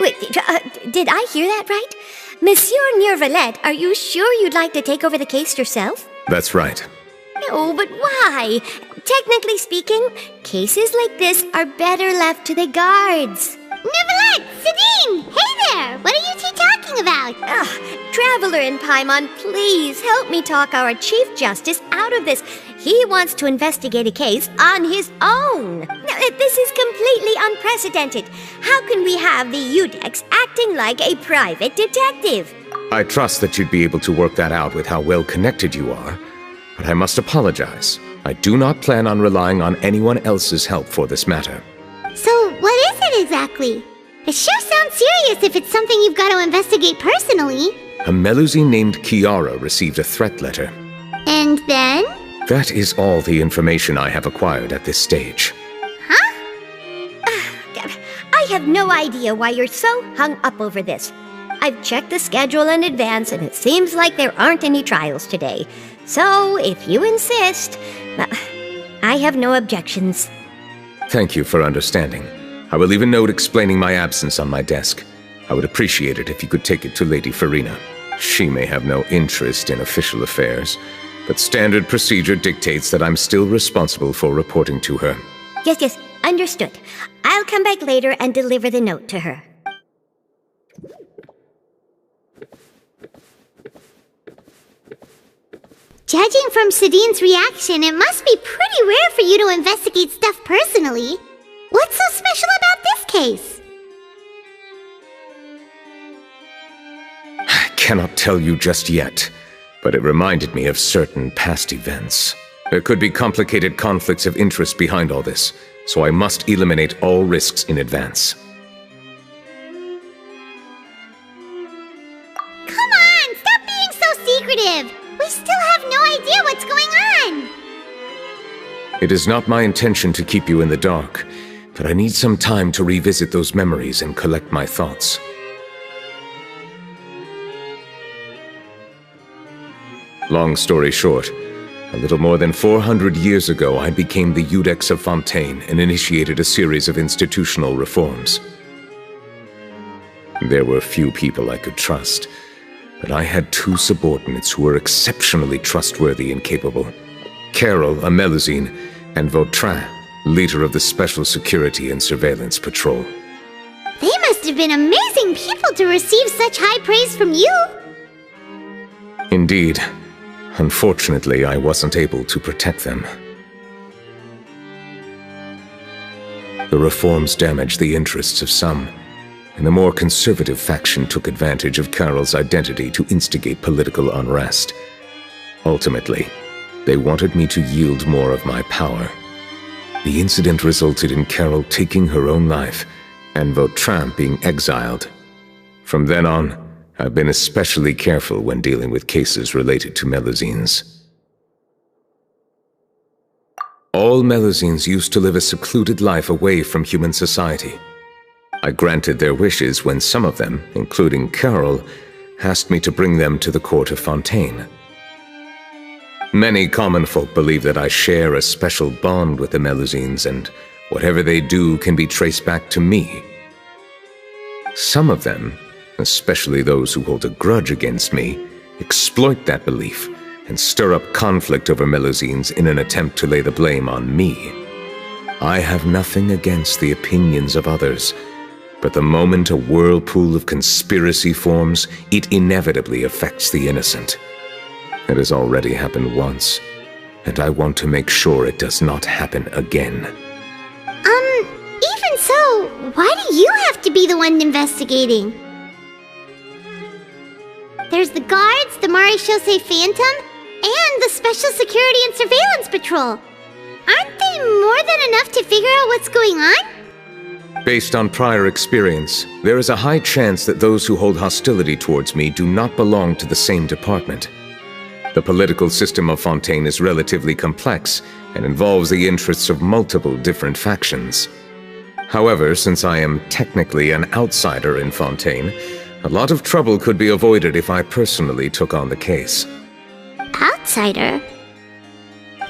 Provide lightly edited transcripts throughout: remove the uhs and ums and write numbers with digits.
Wait, did I hear that right? Monsieur Neuvillette, are you sure you'd like to take over the case yourself? That's right. No, but why? Technically speaking, cases like this are better left to the guards. Neuvillette! Sidine! Hey there! What are you two talking about? Traveler in Paimon, please help me talk our Chief Justice out of this. He wants to investigate a case on his own. Now, this is completely unprecedented. How can we have the Udex acting like a private detective? I trust that you'd be able to work that out with how well connected you are, but I must apologize. I do not plan on relying on anyone else's help for this matter. So, what is it exactly? It sure sounds serious if it's something you've got to investigate personally. A melusine named Kiara received a threat letter. And then? That is all the information I have acquired at this stage. Huh? I have no idea why you're so hung up over this. I've checked the schedule in advance, and it seems like there aren't any trials today. So, if you insist, I have no objections. Thank you for understanding. I will leave a note explaining my absence on my desk. I would appreciate it if you could take it to Lady Furina. She may have no interest in official affairs, but standard procedure dictates that I'm still responsible for reporting to her. Yes, understood. I'll come back later and deliver the note to her. Judging from Sidine's reaction, it must be pretty rare for you to investigate stuff personally. What's so special about this case? I cannot tell you just yet, but it reminded me of certain past events. There could be complicated conflicts of interest behind all this, so I must eliminate all risks in advance. Come on, stop being so secretive! We still have no idea what's going on! It is not my intention to keep you in the dark, but I need some time to revisit those memories and collect my thoughts. Long story short, a little more than 400 years ago I became the Udex of Fontaine and initiated a series of institutional reforms. There were few people I could trust, but I had two subordinates who were exceptionally trustworthy and capable. Carol, a melusine, and Vautrin, leader of the Special Security and Surveillance Patrol. They must have been amazing people to receive such high praise from you! Indeed. Unfortunately, I wasn't able to protect them. The reforms damaged the interests of some, and the more conservative faction took advantage of Carol's identity to instigate political unrest. Ultimately, they wanted me to yield more of my power. The incident resulted in Carol taking her own life, and Vautrin being exiled. From then on, I've been especially careful when dealing with cases related to melusines. All melusines used to live a secluded life away from human society. I granted their wishes when some of them, including Carol, asked me to bring them to the court of Fontaine. Many common folk believe that I share a special bond with the melusines, and whatever they do can be traced back to me. Some of them, especially those who hold a grudge against me, exploit that belief and stir up conflict over melusines in an attempt to lay the blame on me. I have nothing against the opinions of others, but the moment a whirlpool of conspiracy forms, it inevitably affects the innocent. It has already happened once, and I want to make sure it does not happen again. Even so, why do you have to be the one investigating? There's the guards, the Maréchaussée Phantom, and the Special Security and Surveillance Patrol. Aren't they more than enough to figure out what's going on? Based on prior experience, there is a high chance that those who hold hostility towards me do not belong to the same department. The political system of Fontaine is relatively complex and involves the interests of multiple different factions. However, since I am technically an outsider in Fontaine, a lot of trouble could be avoided if I personally took on the case. Outsider?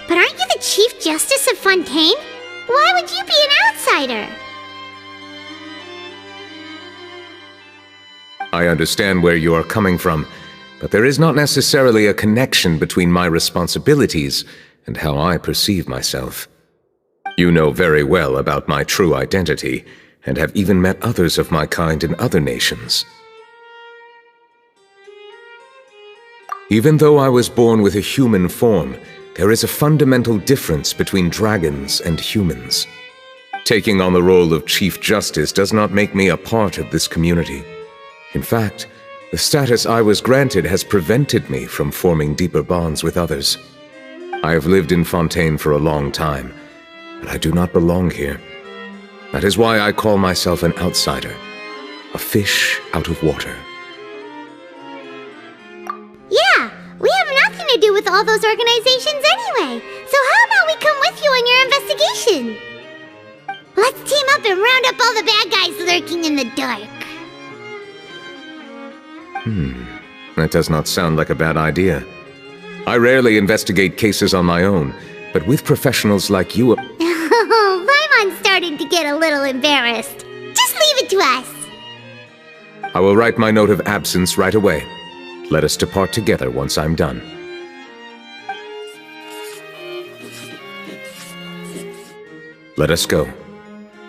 But aren't you the Chief Justice of Fontaine? Why would you be an outsider? I understand where you are coming from, but there is not necessarily a connection between my responsibilities and how I perceive myself. You know very well about my true identity, and have even met others of my kind in other nations. Even though I was born with a human form, there is a fundamental difference between dragons and humans. Taking on the role of Chief Justice does not make me a part of this community. In fact, the status I was granted has prevented me from forming deeper bonds with others. I have lived in Fontaine for a long time, but I do not belong here. That is why I call myself an outsider, a fish out of water. Yeah, we have nothing to do with all those organizations anyway. So how about we come with you on your investigation? Let's team up and round up all the bad guys lurking in the dark. That does not sound like a bad idea. I rarely investigate cases on my own, but with professionals like you... Oh, Paimon's starting to get a little embarrassed. Just leave it to us. I will write my note of absence right away. Let us depart together once I'm done. Let us go.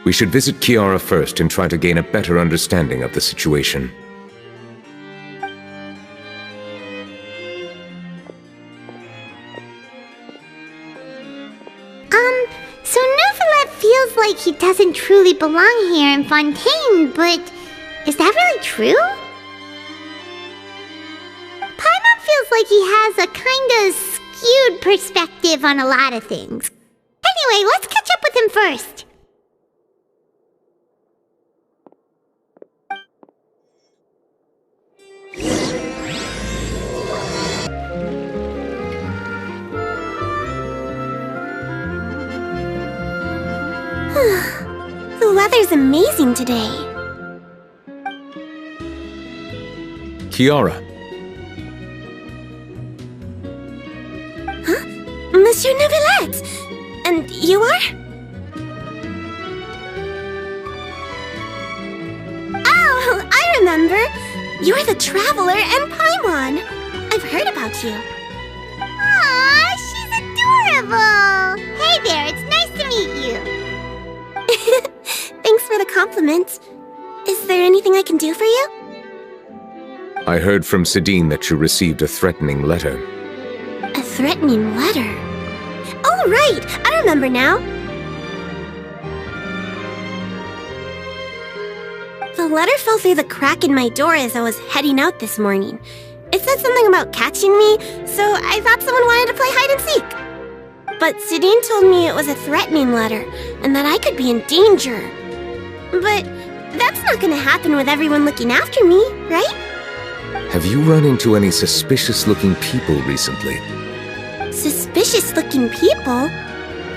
We should visit Kiara first and try to gain a better understanding of the situation. So Neuvillette feels like he doesn't truly belong here in Fontaine, but is that really true? Paimon feels like he has a kinda skewed perspective on a lot of things. Anyway, let's catch up with him first. The weather's amazing today. Kiara. Huh? Monsieur Neuvillette! And you are? Oh, I remember! You're the Traveler and Paimon! I've heard about you. Aww, she's adorable! Hey there, it's nice to meet you. Thanks for the compliment. Is there anything I can do for you? I heard from Sidine that you received a threatening letter. A threatening letter? Oh, right! I remember now. The letter fell through the crack in my door as I was heading out this morning. It said something about catching me, so I thought someone wanted to play hide and seek. But Sidine told me it was a threatening letter, and that I could be in danger. But that's not gonna happen with everyone looking after me, right? Have you run into any suspicious-looking people recently? Suspicious-looking people?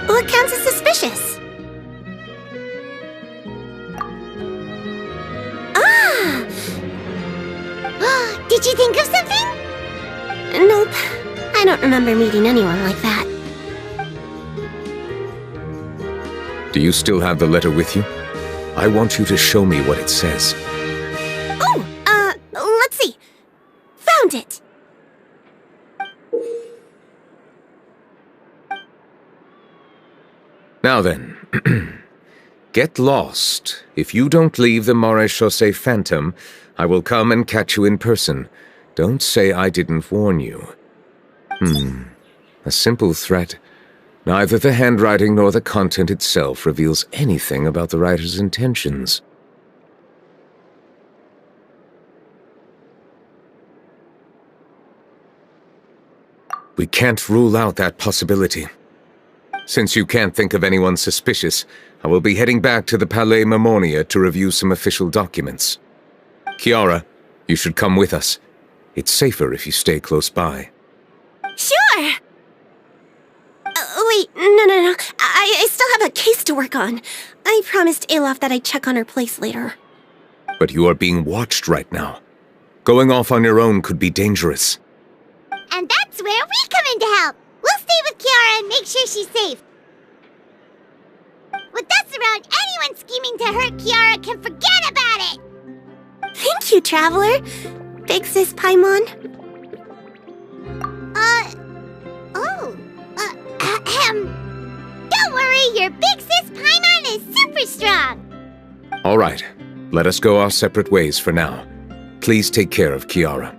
What counts as suspicious? Ah! Did you think of something? Nope. I don't remember meeting anyone like that. Do you still have the letter with you? I want you to show me what it says. Oh, let's see. Found it! Now then, get lost. If you don't leave the Maréchaussée Phantom, I will come and catch you in person. Don't say I didn't warn you. A simple threat. Neither the handwriting nor the content itself reveals anything about the writer's intentions. We can't rule out that possibility. Since you can't think of anyone suspicious, I will be heading back to the Palais Mermonia to review some official documents. Kiara, you should come with us. It's safer if you stay close by. Sure! Wait, no. I still have a case to work on. I promised Alof that I'd check on her place later. But you are being watched right now. Going off on your own could be dangerous. And that's where we come in to help. We'll stay with Kiara and make sure she's safe. With us around, anyone scheming to hurt Kiara can forget about it! Thank Thank you, Traveler. Big Sis Paimon. Don't worry, your big sis Paimon is super strong. All right, let us go our separate ways for now. Please take care of Kiara.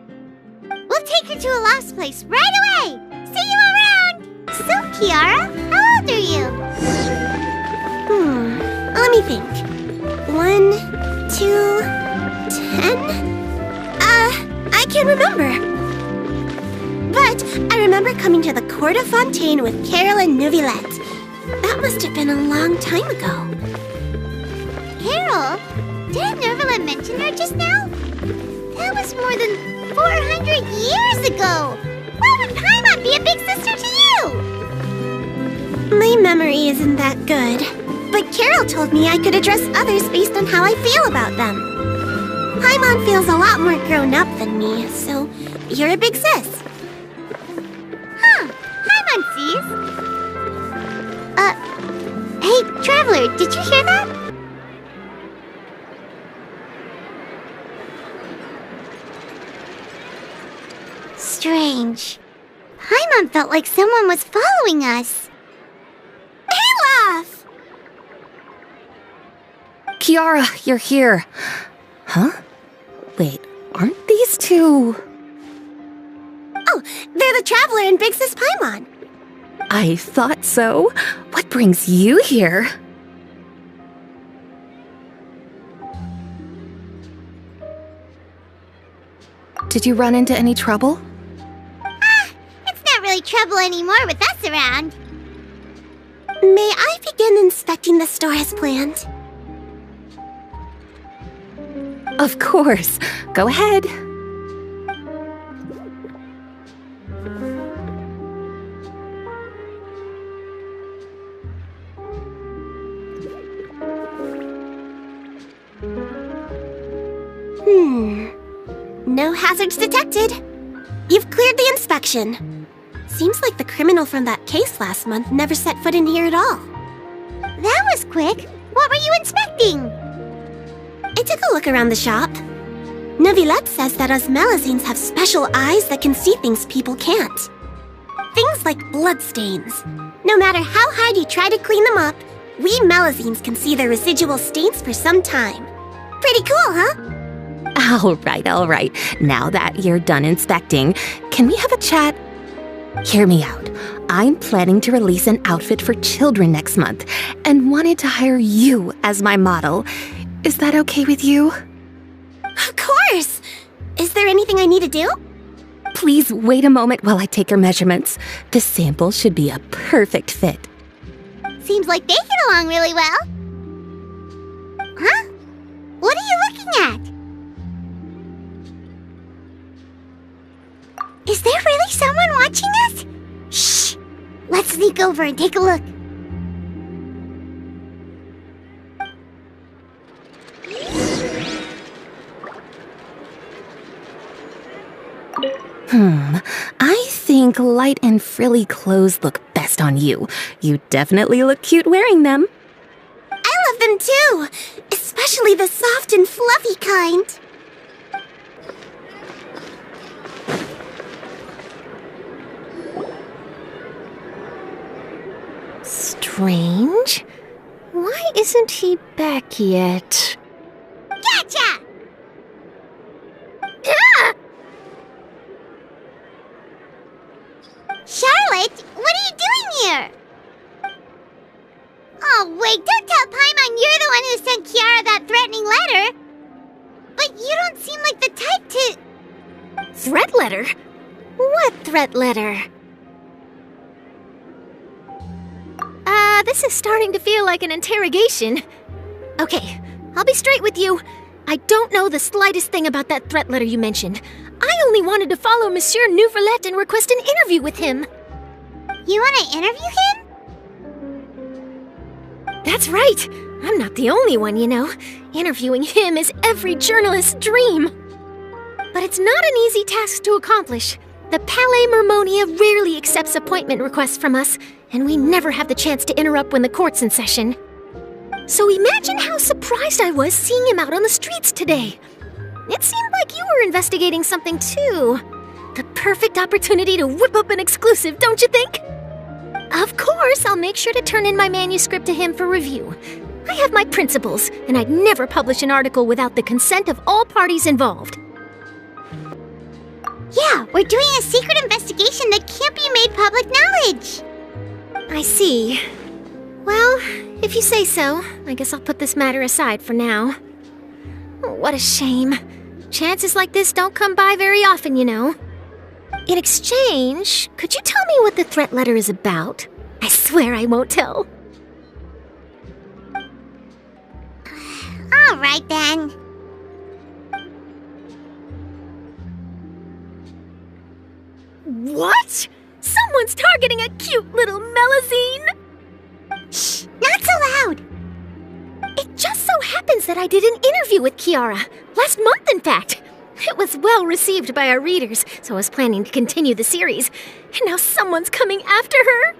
We'll take her to a lost place right away. See you around. So, Kiara, how old are you? Let me think. 1, 2, 10? I can't remember. But I remember coming to the court of Fontaine with Carol and Neuvillette. That must have been a long time ago. Carol? Didn't Neuvillette mention her just now? That was more than 400 years ago. Why would Paimon be a big sister to you? My memory isn't that good. But Carol told me I could address others based on how I feel about them. Paimon feels a lot more grown up than me, so you're a big sis. Paimon sees. Hey, Traveler, did you hear that? Strange. Paimon felt like someone was following us. Olaf! Kiara, you're here. Huh? Wait, aren't these two... Oh, they're the Traveler and Big Sis Paimon. I thought so. What brings you here? Did you run into any trouble? It's not really trouble anymore with us around. May I begin inspecting the store as planned? Of course. Go ahead. No hazards detected. You've cleared the inspection. Seems like the criminal from that case last month never set foot in here at all. That was quick. What were you inspecting? I took a look around the shop. Neuvillette says that us melusines have special eyes that can see things people can't. Things like bloodstains. No matter how hard you try to clean them up, we melusines can see their residual stains for some time. Pretty cool, huh? All right. Now that you're done inspecting, can we have a chat? Hear me out. I'm planning to release an outfit for children next month and wanted to hire you as my model. Is that okay with you? Of course! Is there anything I need to do? Please wait a moment while I take your measurements. The sample should be a perfect fit. Seems like they get along really well. Huh? What are you looking at? Is there really someone watching us? Shh! Let's sneak over and take a look. I think light and frilly clothes look best on you. You definitely look cute wearing them. I love them too! Especially the soft and fluffy kind. Strange. Why isn't he back yet? Gotcha! Charlotte, what are you doing here? Oh, wait, don't tell Paimon you're the one who sent Kiara that threatening letter. But you don't seem like the type to... Threat letter? What threat letter? This is starting to feel like an interrogation. Okay, I'll be straight with you. I don't know the slightest thing about that threat letter you mentioned. I only wanted to follow Monsieur Neuvillette and request an interview with him. You want to interview him? That's right. I'm not the only one, you know. Interviewing him is every journalist's dream. But it's not an easy task to accomplish. The Palais Mermonia rarely accepts appointment requests from us, and we never have the chance to interrupt when the court's in session. So imagine how surprised I was seeing him out on the streets today. It seemed like you were investigating something too. The perfect opportunity to whip up an exclusive, don't you think? Of course, I'll make sure to turn in my manuscript to him for review. I have my principles, and I'd never publish an article without the consent of all parties involved. Yeah, we're doing a secret investigation that can't be made public knowledge. I see. Well, if you say so, I guess I'll put this matter aside for now. Oh, what a shame. Chances like this don't come by very often, you know. In exchange, could you tell me what the threat letter is about? I swear I won't tell. All right, then. What? Someone's targeting a cute little melusine? Shh, not so loud. It just so happens that I did an interview with Kiara. Last month, in fact. It was well received by our readers, so I was planning to continue the series. And now someone's coming after her.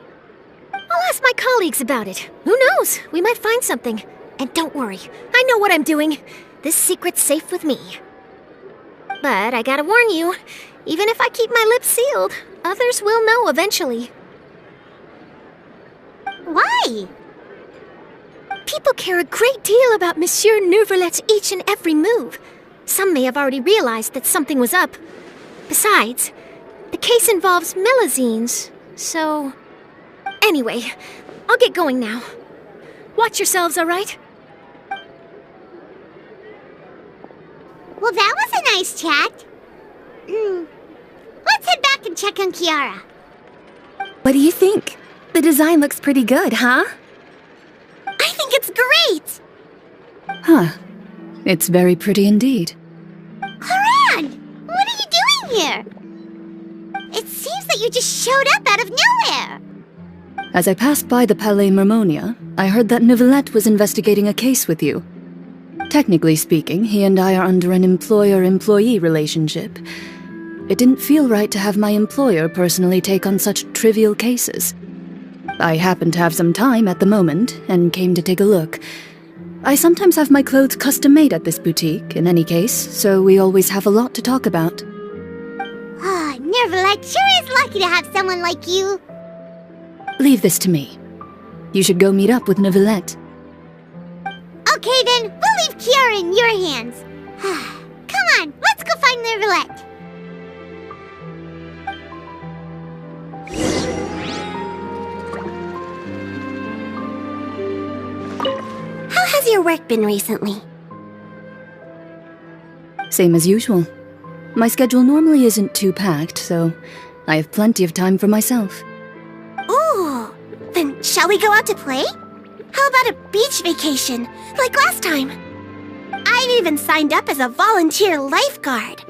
I'll ask my colleagues about it. Who knows? We might find something. And don't worry, I know what I'm doing. This secret's safe with me. But I gotta warn you, even if I keep my lips sealed, others will know eventually. Why? People care a great deal about Monsieur Neuvillette's each and every move. Some may have already realized that something was up. Besides, the case involves melusines, so... Anyway, I'll get going now. Watch yourselves, all right? Well, that was a nice chat. Let's head back and check on Kiara. What do you think? The design looks pretty good, huh? I think it's great! Huh. It's very pretty indeed. Clorinde! What are you doing here? It seems that you just showed up out of nowhere. As I passed by the Palais Mermonia, I heard that Neuvillette was investigating a case with you. Technically speaking, he and I are under an employer-employee relationship. It didn't feel right to have my employer personally take on such trivial cases. I happened to have some time at the moment, and came to take a look. I sometimes have my clothes custom-made at this boutique, in any case, so we always have a lot to talk about. Ah, Neuvillette sure is lucky to have someone like you. Leave this to me. You should go meet up with Neuvillette. Okay then, we'll leave Kiara in your hands. Come on, let's go find Neuvillette. How has your work been recently? Same as usual. My schedule normally isn't too packed, so I have plenty of time for myself. Ooh, then shall we go out to play? How about a beach vacation, like last time? I've even signed up as a volunteer lifeguard.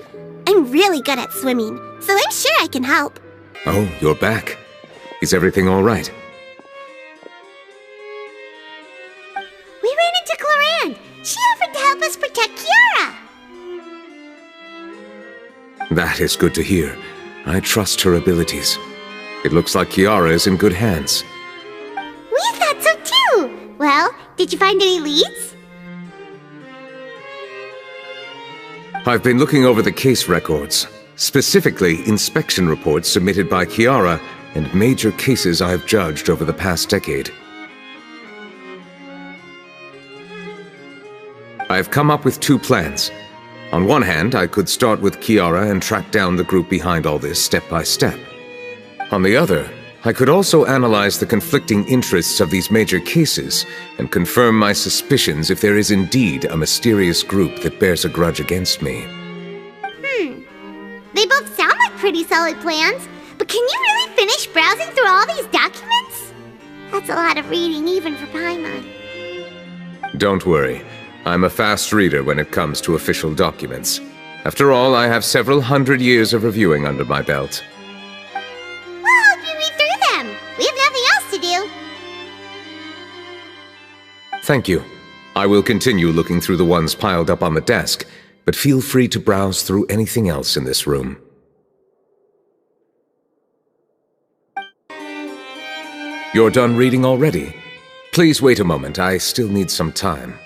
I'm really good at swimming, so I'm sure I can help. Oh, you're back. Is everything all right? We ran into Clorinde. She offered to help us protect Kiara. That is good to hear. I trust her abilities. It looks like Kiara is in good hands. We thought so too. Well, did you find any leads? I've been looking over the case records, specifically inspection reports submitted by Kiara and major cases I've judged over the past decade. I've come up with two plans. On one hand, I could start with Kiara and track down the group behind all this step by step. On the other, I could also analyze the conflicting interests of these major cases and confirm my suspicions if there is indeed a mysterious group that bears a grudge against me. They both sound like pretty solid plans, but can you really finish browsing through all these documents? That's a lot of reading even for Paimon. Don't worry. I'm a fast reader when it comes to official documents. After all, I have several hundred years of reviewing under my belt. We'll help you read through them. We have nothing else to do. Thank you. I will continue looking through the ones piled up on the desk, but feel free to browse through anything else in this room. You're done reading already? Please wait a moment, I still need some time.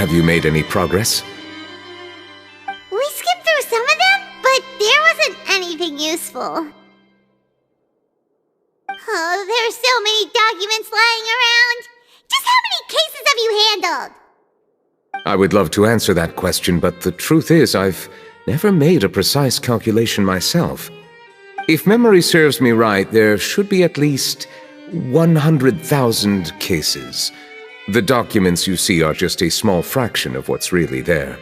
Have you made any progress? We skimmed through some of them, but there wasn't anything useful. Oh, there are so many documents lying around. Just how many cases have you handled? I would love to answer that question, but the truth is I've never made a precise calculation myself. If memory serves me right, there should be at least 100,000 cases. The documents you see are just a small fraction of what's really there.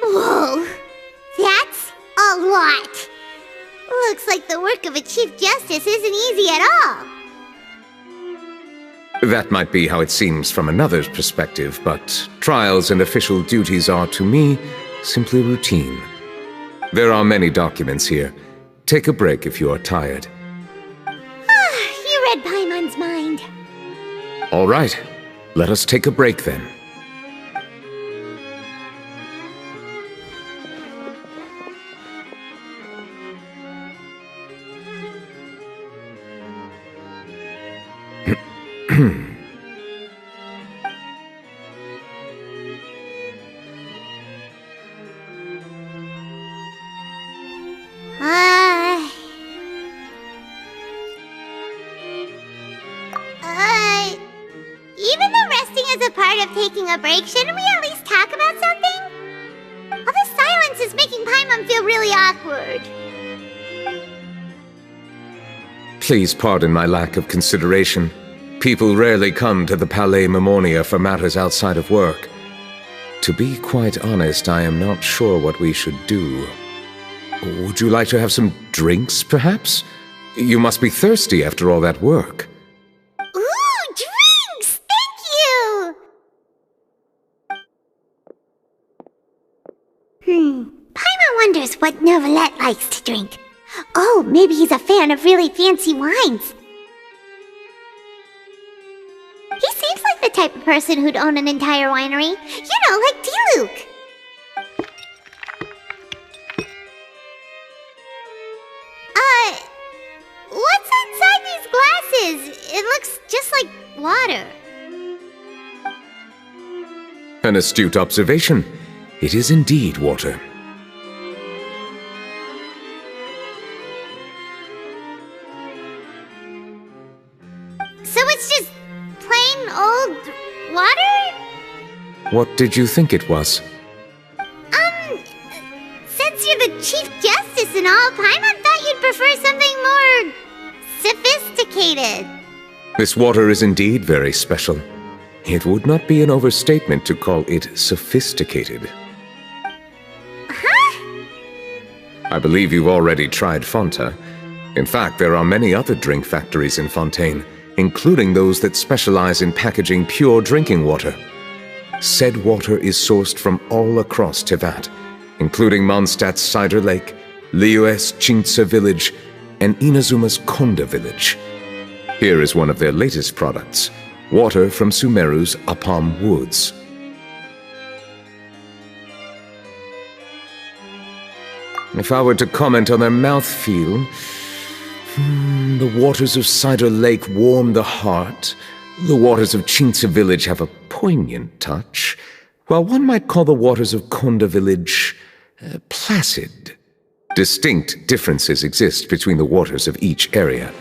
Whoa, that's a lot. Looks like the work of a Chief Justice isn't easy at all. That might be how it seems from another's perspective, but trials and official duties are, to me, simply routine. There are many documents here. Take a break if you are tired. You read Paimon's mind. All right, let us take a break then. Even though resting is a part of taking a break, shouldn't we at least talk about something? All this silence is making Paimon feel really awkward. Please pardon my lack of consideration. People rarely come to the Palais Mermonia for matters outside of work. To be quite honest, I am not sure what we should do. Would you like to have some drinks, perhaps? You must be thirsty after all that work. Ooh, drinks! Thank you! Paimon wonders what Neuvillette likes to drink. Oh, maybe he's a fan of really fancy wines. He seems like the type of person who'd own an entire winery. You know, like D-Luke. What's inside these glasses? It looks just like water. An astute observation. It is indeed water. So it's just plain old water? What did you think it was? Since you're the Chief Justice and all, Paimon thought you'd prefer something more sophisticated. This water is indeed very special. It would not be an overstatement to call it sophisticated. Huh? I believe you've already tried Fonta. In fact, there are many other drink factories in Fontaine, including those that specialize in packaging pure drinking water. Said water is sourced from all across Tevat, including Mondstadt's Cider Lake, Liyue's Chintsa village, and Inazuma's Konda village. Here is one of their latest products, water from Sumeru's Apam Woods. If I were to comment on their mouthfeel, the waters of Cider Lake warm the heart, the waters of Chintsa village have a poignant touch, while one might call the waters of Konda village placid. Distinct differences exist between the waters of each area.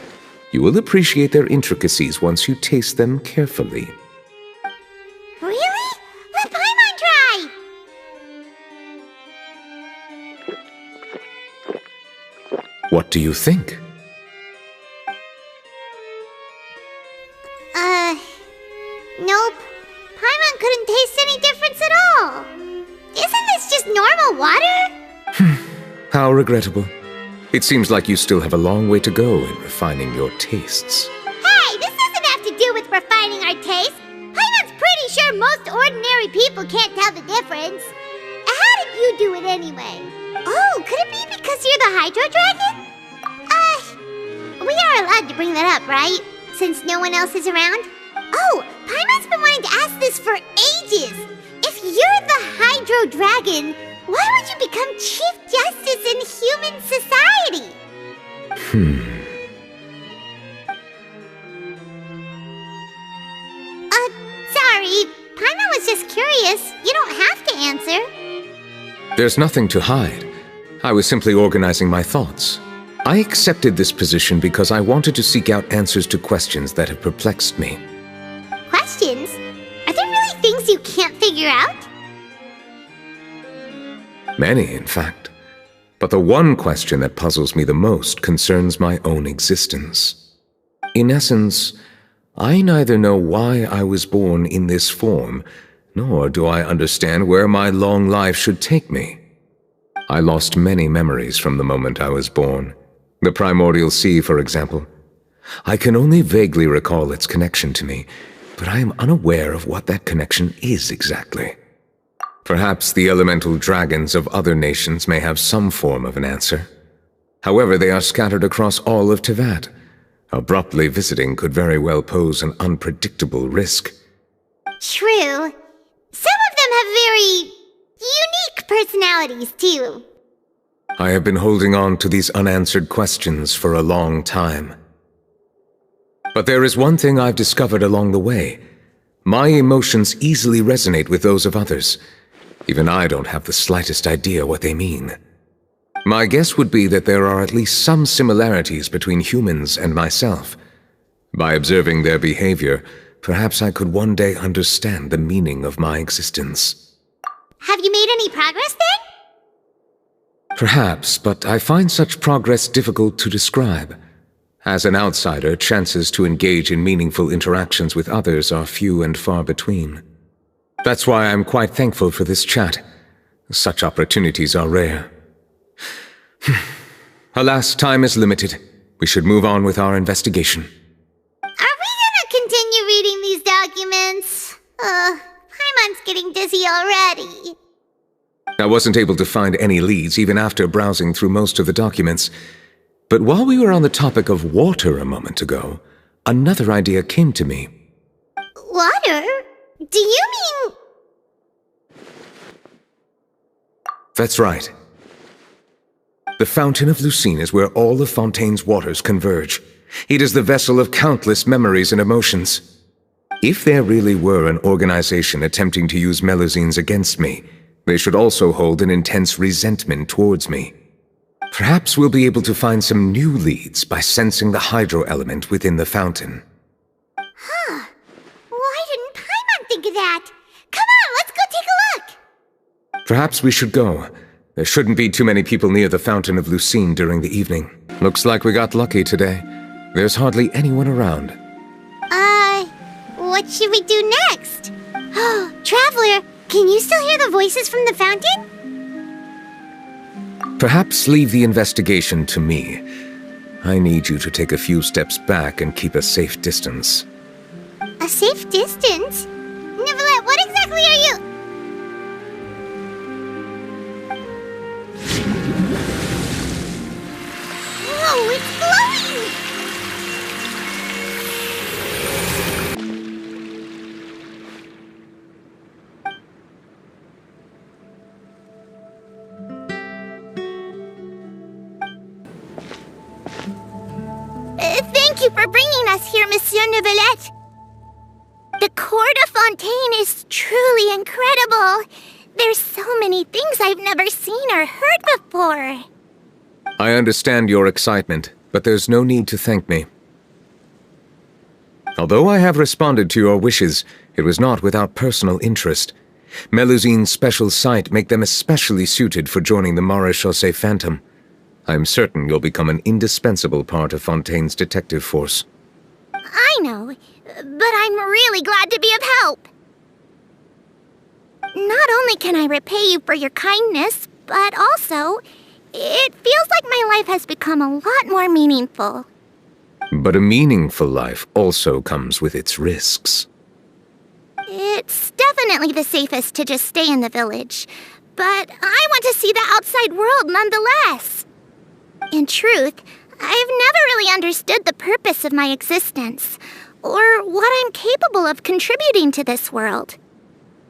You will appreciate their intricacies once you taste them carefully. Really? Let Paimon try! What do you think? Nope. Paimon couldn't taste any difference at all. Isn't this just normal water? How regrettable. It seems like you still have a long way to go in refining your tastes. Hey, this doesn't have to do with refining our taste. Paimon's pretty sure most ordinary people can't tell the difference. How did you do it anyway? Oh, could it be because you're the Hydro Dragon? We are allowed to bring that up, right? Since no one else is around? Oh, Paimon's been wanting to ask this for ages. If you're the Hydro Dragon, why would you become Chief Justice in human society? Sorry. Paimon was just curious, you don't have to answer. There's nothing to hide. I was simply organizing my thoughts. I accepted this position because I wanted to seek out answers to questions that have perplexed me. Questions? Are there really things you can't figure out? Many, in fact. But the one question that puzzles me the most concerns my own existence. In essence, I neither know why I was born in this form, nor do I understand where my long life should take me. I lost many memories from the moment I was born. The primordial sea, for example. I can only vaguely recall its connection to me, but I am unaware of what that connection is exactly. Perhaps the elemental dragons of other nations may have some form of an answer. However, they are scattered across all of Teyvat. Abruptly visiting could very well pose an unpredictable risk. True. Some of them have very unique personalities, too. I have been holding on to these unanswered questions for a long time. But there is one thing I've discovered along the way. My emotions easily resonate with those of others. Even I don't have the slightest idea what they mean. My guess would be that there are at least some similarities between humans and myself. By observing their behavior, perhaps I could one day understand the meaning of my existence. Have you made any progress then? Perhaps, but I find such progress difficult to describe. As an outsider, chances to engage in meaningful interactions with others are few and far between. That's why I'm quite thankful for this chat. Such opportunities are rare. Alas, time is limited. We should move on with our investigation. Are we gonna continue reading these documents? Paimon's getting dizzy already. I wasn't able to find any leads even after browsing through most of the documents. But while we were on the topic of water a moment ago, another idea came to me. Water? Do you mean... That's right. The Fountain of Lucine is where all of Fontaine's waters converge. It is the vessel of countless memories and emotions. If there really were an organization attempting to use melusines against me, they should also hold an intense resentment towards me. Perhaps we'll be able to find some new leads by sensing the hydro element within the fountain. Huh. Why didn't Paimon think of that? Come on, let's go take a look! Perhaps we should go. There shouldn't be too many people near the Fountain of Lucine during the evening. Looks like we got lucky today. There's hardly anyone around. What should we do next? Oh, Traveler, can you still hear the voices from the fountain? Perhaps leave the investigation to me. I need you to take a few steps back and keep a safe distance. A safe distance? Neuvillette, what exactly are you... Whoa, it's glowing! Thank you for bringing us here, Monsieur Neuvillette. The court of Fontaine is truly incredible. There's so many things I've never seen or heard before. I understand your excitement, but there's no need to thank me. Although I have responded to your wishes, it was not without personal interest. Melusine's special sight make them especially suited for joining the Maréchaussée Phantom. I'm certain you'll become an indispensable part of Fontaine's detective force. I know, but I'm really glad to be of help. Not only can I repay you for your kindness, but also, it feels like my life has become a lot more meaningful. But a meaningful life also comes with its risks. It's definitely the safest to just stay in the village, but I want to see the outside world nonetheless. In truth, I've never really understood the purpose of my existence, or what I'm capable of contributing to this world.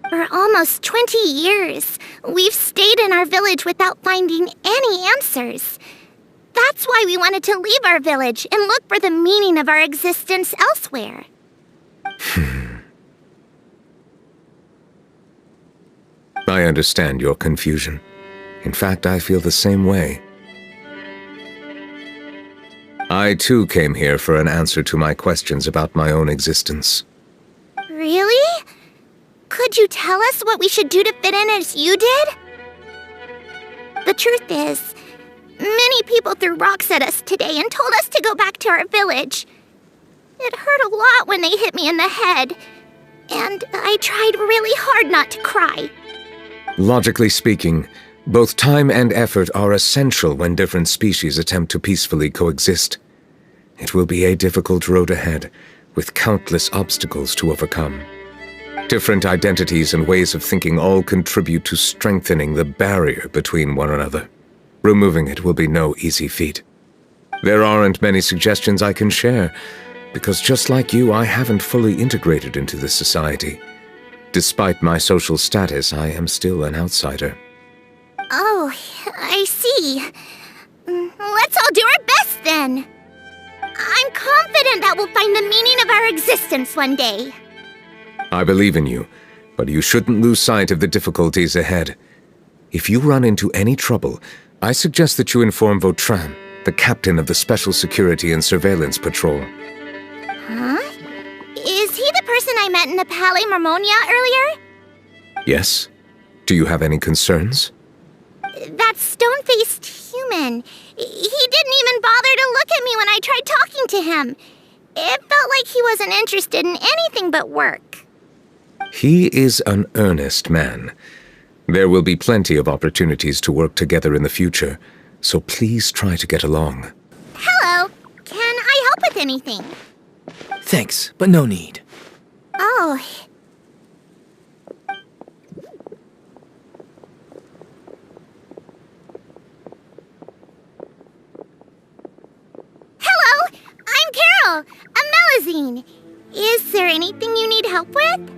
For almost 20 years, we've stayed in our village without finding any answers. That's why we wanted to leave our village and look for the meaning of our existence elsewhere. understand your confusion. In fact, I feel the same way. I too came here for an answer to my questions about my own existence. Really? Could you tell us what we should do to fit in as you did? The truth is, many people threw rocks at us today and told us to go back to our village. It hurt a lot when they hit me in the head, and I tried really hard not to cry. Logically speaking, both time and effort are essential when different species attempt to peacefully coexist. It will be a difficult road ahead, with countless obstacles to overcome. Different identities and ways of thinking all contribute to strengthening the barrier between one another. Removing it will be no easy feat. There aren't many suggestions I can share, because just like you, I haven't fully integrated into this society. Despite my social status, I am still an outsider. Oh, I see. Let's all do our best then. I'm confident that we'll find the meaning of our existence one day. I believe in you, but you shouldn't lose sight of the difficulties ahead. If you run into any trouble, I suggest that you inform Vautrin, the captain of the Special Security and Surveillance Patrol. Huh? Is he the person I met in the Palais Marmonia earlier? Yes? Do you have any concerns? That stone-faced human. He didn't even bother to look at me when I tried talking to him. It felt like he wasn't interested in anything but work. He is an earnest man. There will be plenty of opportunities to work together in the future, so please try to get along. Hello. Can I help with anything? Thanks, but no need. Oh. Hello, I'm Carol, a melusine. Is there anything you need help with?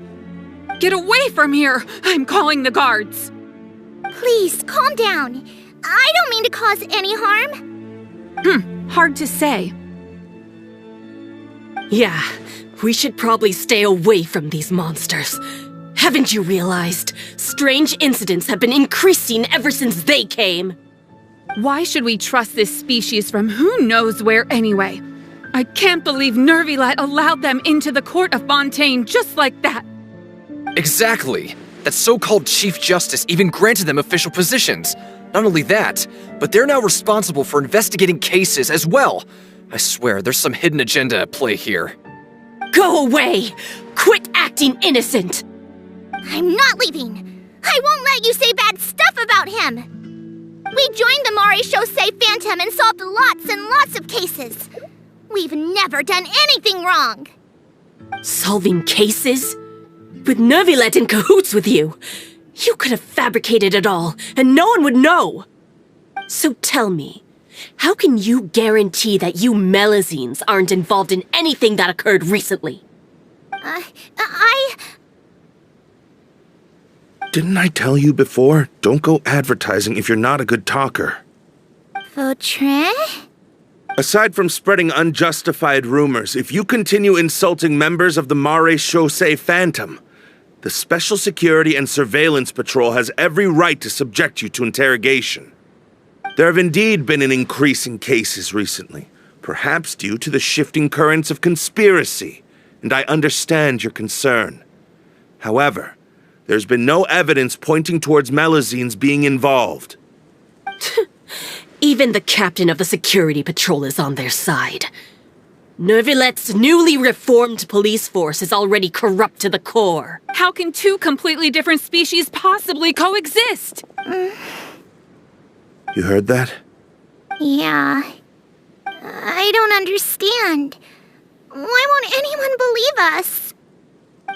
Get away from here! I'm calling the guards! Please, calm down. I don't mean to cause any harm. Hard to say. Yeah, we should probably stay away from these monsters. Haven't you realized? Strange incidents have been increasing ever since they came. Why should we trust this species from who knows where anyway? I can't believe Neuvillette allowed them into the court of Fontaine just like that. Exactly! That so-called Chief Justice even granted them official positions. Not only that, but they're now responsible for investigating cases as well. I swear, there's some hidden agenda at play here. Go away! Quit acting innocent! I'm not leaving. I won't let you say bad stuff about him. We joined the Maréchaussée Phantom and solved lots and lots of cases. We've never done anything wrong. Solving cases? With Neuvillette in cahoots with you. You could have fabricated it all, and no one would know. So tell me, how can you guarantee that you melusines aren't involved in anything that occurred recently? Didn't I tell you before? Don't go advertising if you're not a good talker. Vautrin? Aside from spreading unjustified rumors, if you continue insulting members of the Maréchaussée Phantom, the Special Security and Surveillance Patrol has every right to subject you to interrogation. There have indeed been an increase in cases recently, perhaps due to the shifting currents of conspiracy, and I understand your concern. However, there's been no evidence pointing towards melusines being involved. Even the captain of the security patrol is on their side. Neuvillette's newly reformed police force is already corrupt to the core. How can two completely different species possibly coexist? You heard that? Yeah. I don't understand. Why won't anyone believe us?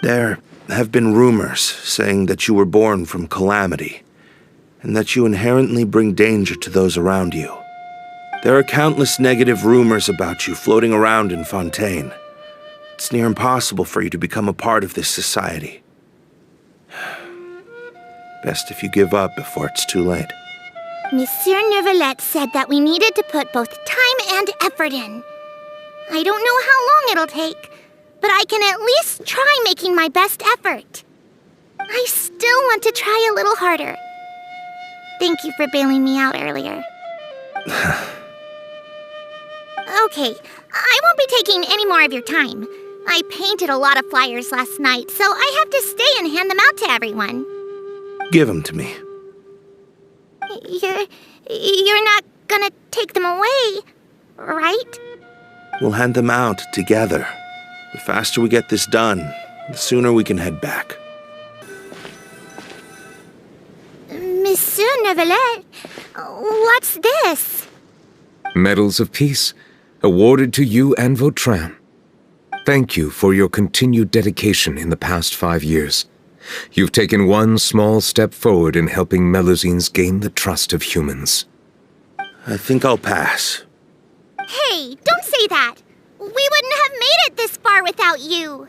There have been rumors saying that you were born from calamity, and that you inherently bring danger to those around you. There are countless negative rumors about you floating around in Fontaine. It's near impossible for you to become a part of this society. Best if you give up before it's too late. Monsieur Neuvillette said that we needed to put both time and effort in. I don't know how long it'll take, but I can at least try making my best effort. I still want to try a little harder. Thank you for bailing me out earlier. Okay, I won't be taking any more of your time. I painted a lot of flyers last night, so I have to stay and hand them out to everyone. Give them to me. You're not gonna take them away, right? We'll hand them out together. The faster we get this done, the sooner we can head back. Monsieur Neuvillette, what's this? Medals of Peace, awarded to you and Vautrin. Thank you for your continued dedication in the past 5 years. You've taken one small step forward in helping Melusines gain the trust of humans. I think I'll pass. Hey, don't say that! We wouldn't have made it this far without you!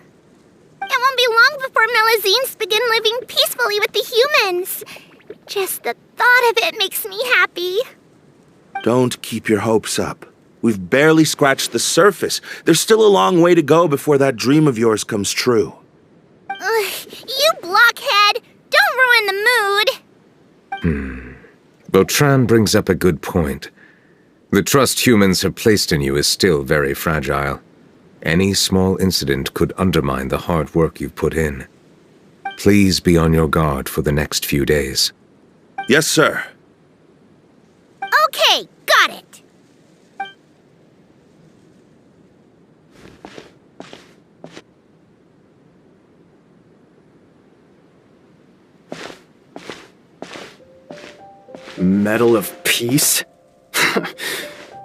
It won't be long before Melusines begin living peacefully with the humans. Just the thought of it makes me happy. Don't keep your hopes up. We've barely scratched the surface. There's still a long way to go before that dream of yours comes true. You blockhead! Don't ruin the mood! Vautrin brings up a good point. The trust humans have placed in you is still very fragile. Any small incident could undermine the hard work you've put in. Please be on your guard for the next few days. Yes, sir. Okay, got it! Medal of Peace?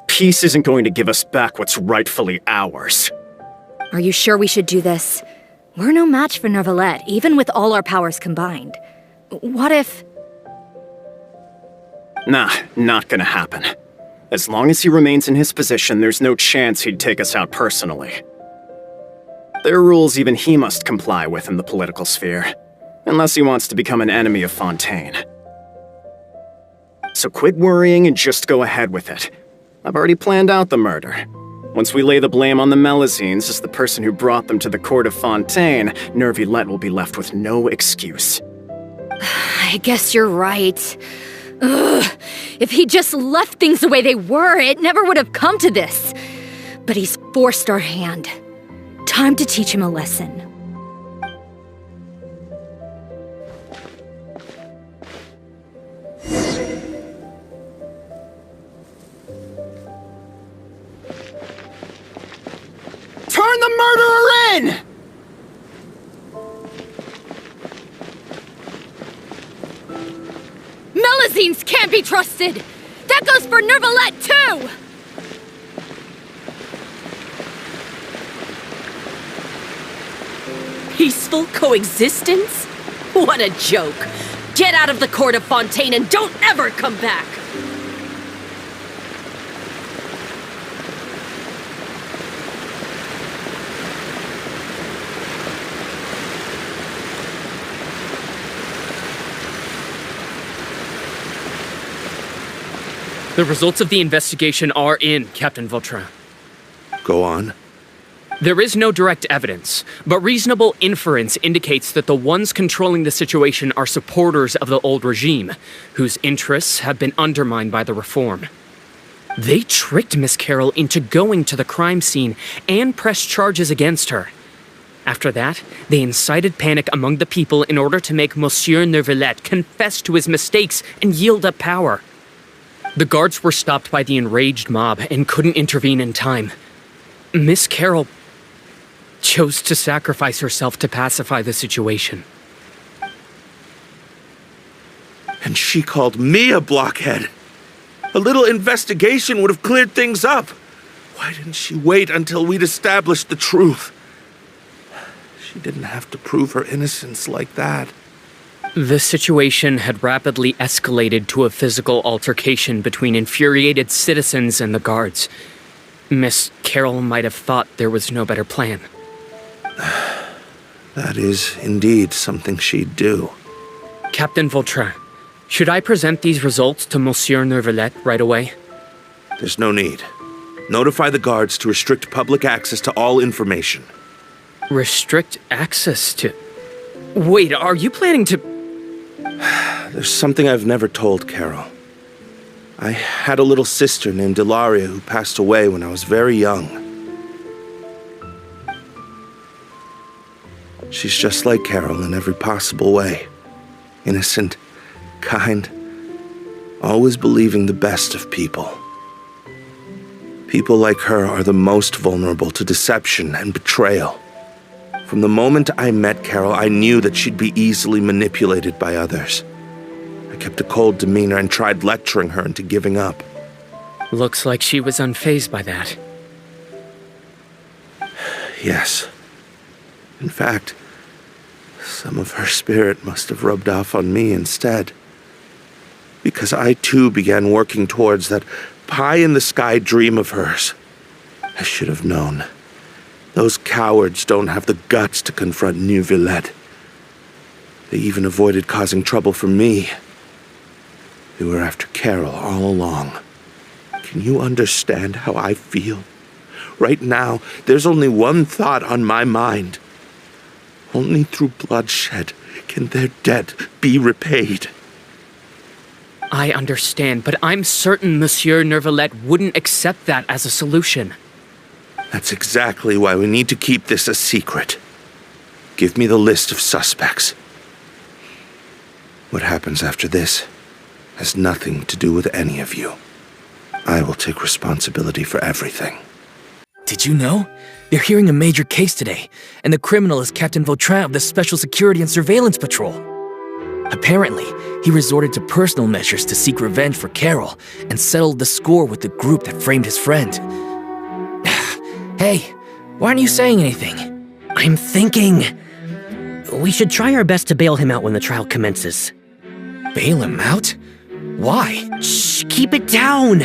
Peace isn't going to give us back what's rightfully ours. Are you sure we should do this? We're no match for Neuvillette, even with all our powers combined. What if... Nah, not gonna happen. As long as he remains in his position, there's no chance he'd take us out personally. There are rules even he must comply with in the political sphere, unless he wants to become an enemy of Fontaine. So quit worrying and just go ahead with it. I've already planned out the murder. Once we lay the blame on the Melusines as the person who brought them to the court of Fontaine, Neuvillette will be left with no excuse. I guess you're right. Ugh. If he just left things the way they were, it never would have come to this. But he's forced our hand. Time to teach him a lesson. Turn the murderer in! Melusines can't be trusted! That goes for Neuvillette, too! Peaceful coexistence? What a joke. Get out of the court of Fontaine and don't ever come back! The results of the investigation are in, Captain Vautrin. Go on. There is no direct evidence, but reasonable inference indicates that the ones controlling the situation are supporters of the old regime, whose interests have been undermined by the reform. They tricked Miss Carroll into going to the crime scene and pressed charges against her. After that, they incited panic among the people in order to make Monsieur Neuvillette confess to his mistakes and yield up power. The guards were stopped by the enraged mob and couldn't intervene in time. Miss Carroll chose to sacrifice herself to pacify the situation. And she called me a blockhead. A little investigation would have cleared things up. Why didn't she wait until we'd established the truth? She didn't have to prove her innocence like that. The situation had rapidly escalated to a physical altercation between infuriated citizens and the guards. Miss Carroll might have thought there was no better plan. That is indeed something she'd do. Captain Vautrin, should I present these results to Monsieur Neuvillette right away? There's no need. Notify the guards to restrict public access to all information. Restrict access to... Wait, are you planning to... There's something I've never told Carol. I had a little sister named Ilaria who passed away when I was very young. She's just like Carol in every possible way. Innocent, kind, always believing the best of people. People like her are the most vulnerable to deception and betrayal. From the moment I met Carol, I knew that she'd be easily manipulated by others. I kept a cold demeanor and tried lecturing her into giving up. Looks like she was unfazed by that. Yes. In fact, some of her spirit must have rubbed off on me instead. Because I too began working towards that pie-in-the-sky dream of hers. I should have known. Those cowards don't have the guts to confront Neuvillette. They even avoided causing trouble for me. They were after Carol all along. Can you understand how I feel? Right now, there's only one thought on my mind. Only through bloodshed can their debt be repaid. I understand, but I'm certain Monsieur Neuvillette wouldn't accept that as a solution. That's exactly why we need to keep this a secret. Give me the list of suspects. What happens after this has nothing to do with any of you. I will take responsibility for everything. Did you know? They're hearing a major case today, and the criminal is Captain Vautrin of the Special Security and Surveillance Patrol. Apparently, he resorted to personal measures to seek revenge for Carol and settled the score with the group that framed his friend. Hey, why aren't you saying anything? I'm thinking... we should try our best to bail him out when the trial commences. Bail him out? Why? Shh, keep it down!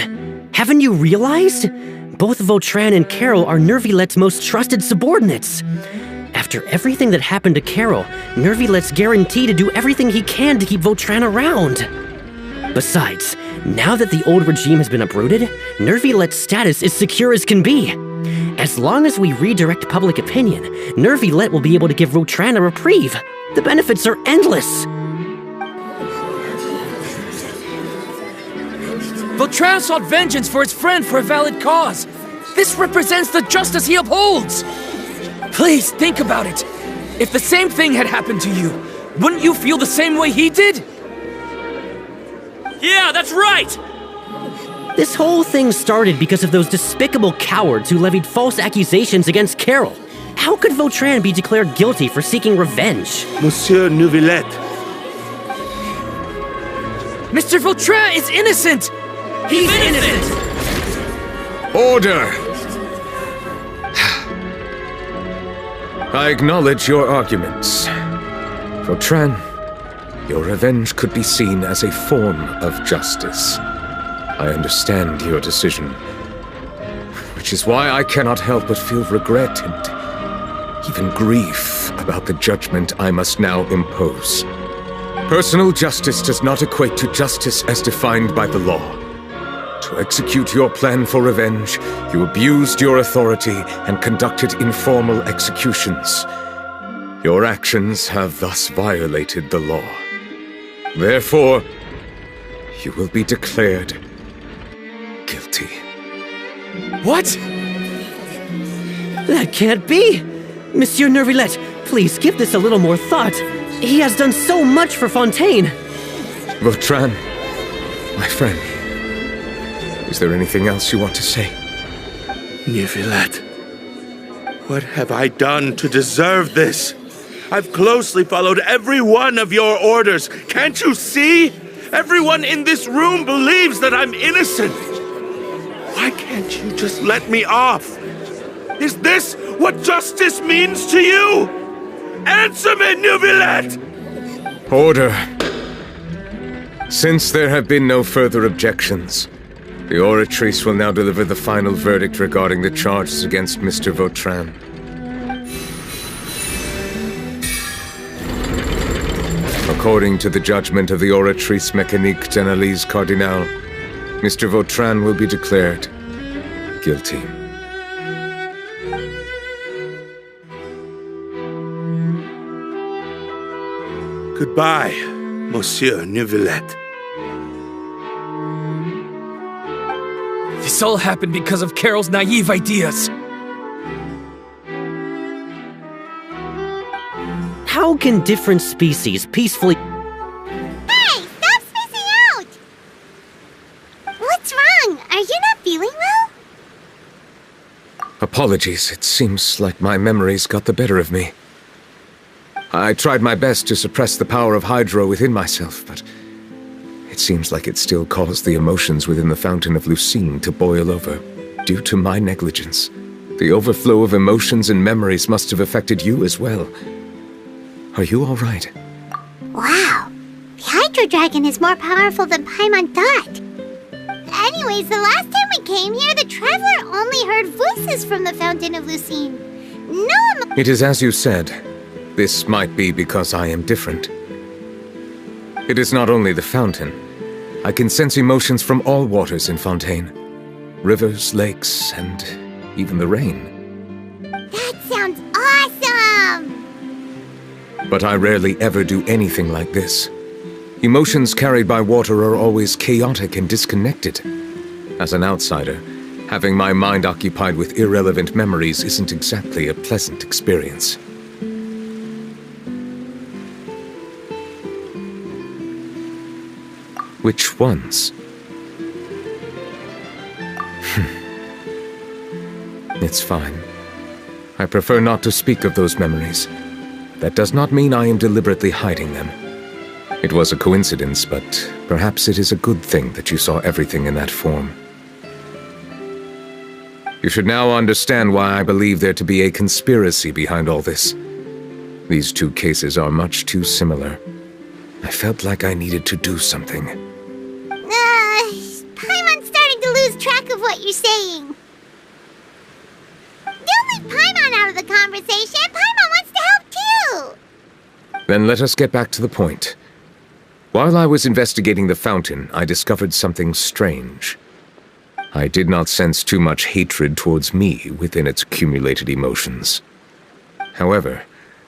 Haven't you realized? Both Vautrin and Carol are Neuvillette's most trusted subordinates. After everything that happened to Carol, Neuvillette's guaranteed to do everything he can to keep Vautrin around. Besides, now that the old regime has been uprooted, Neuvillette's status is secure as can be. As long as we redirect public opinion, Neuvillette will be able to give Vautrin a reprieve. The benefits are endless. Vautrin sought vengeance for his friend for a valid cause. This represents the justice he upholds. Please think about it. If the same thing had happened to you, wouldn't you feel the same way he did? Yeah, that's right! This whole thing started because of those despicable cowards who levied false accusations against Carol. How could Vautrin be declared guilty for seeking revenge? Monsieur Neuvillette. Mr. Vautrin is innocent! He's innocent! Order! I acknowledge your arguments. Vautrin, your revenge could be seen as a form of justice. I understand your decision, which is why I cannot help but feel regret and even grief about the judgment I must now impose. Personal justice does not equate to justice as defined by the law. To execute your plan for revenge, you abused your authority and conducted informal executions. Your actions have thus violated the law. Therefore, you will be declared guilty. What? That can't be! Monsieur Neuvillette, please give this a little more thought. He has done so much for Fontaine. Vautrin, my friend, is there anything else you want to say? Neuvillette, what have I done to deserve this? I've closely followed every one of your orders. Can't you see? Everyone in this room believes that I'm innocent. Why can't you just let me off? Is this what justice means to you? Answer me, Neuvillette! Order. Since there have been no further objections, the Oratrice will now deliver the final verdict regarding the charges against Mr. Vautrin. According to the judgment of the Oratrice Mécanique d'Analyse Cardinale, Mr. Vautrin will be declared guilty. Goodbye, Monsieur Neuvillette. This all happened because of Carol's naive ideas. How can different species peacefully... Hey, stop spacing out! What's wrong? Are you not feeling well? Apologies, it seems like my memories got the better of me. I tried my best to suppress the power of Hydro within myself, but it seems like it still caused the emotions within the fountain of Lucine to boil over, due to my negligence. The overflow of emotions and memories must have affected you as well. Are you all right? Wow, the Hydro Dragon is more powerful than Paimon thought. Anyways, the last time we came here, the Traveler only heard voices from the Fountain of Lucine. It is as you said. This might be because I am different. It is not only the fountain. I can sense emotions from all waters in Fontaine. Rivers, lakes, and even the rain. That sounds awesome! But I rarely ever do anything like this. Emotions carried by water are always chaotic and disconnected. As an outsider, having my mind occupied with irrelevant memories isn't exactly a pleasant experience. Which ones? It's fine. I prefer not to speak of those memories. That does not mean I am deliberately hiding them. It was a coincidence, but perhaps it is a good thing that you saw everything in that form. You should now understand why I believe there to be a conspiracy behind all this. These two cases are much too similar. I felt like I needed to do something. Paimon's starting to lose track of what you're saying. Don't leave Paimon out of the conversation. Paimon wants to help too. Then let us get back to the point. While I was investigating the fountain, I discovered something strange. I did not sense too much hatred towards me within its accumulated emotions. However,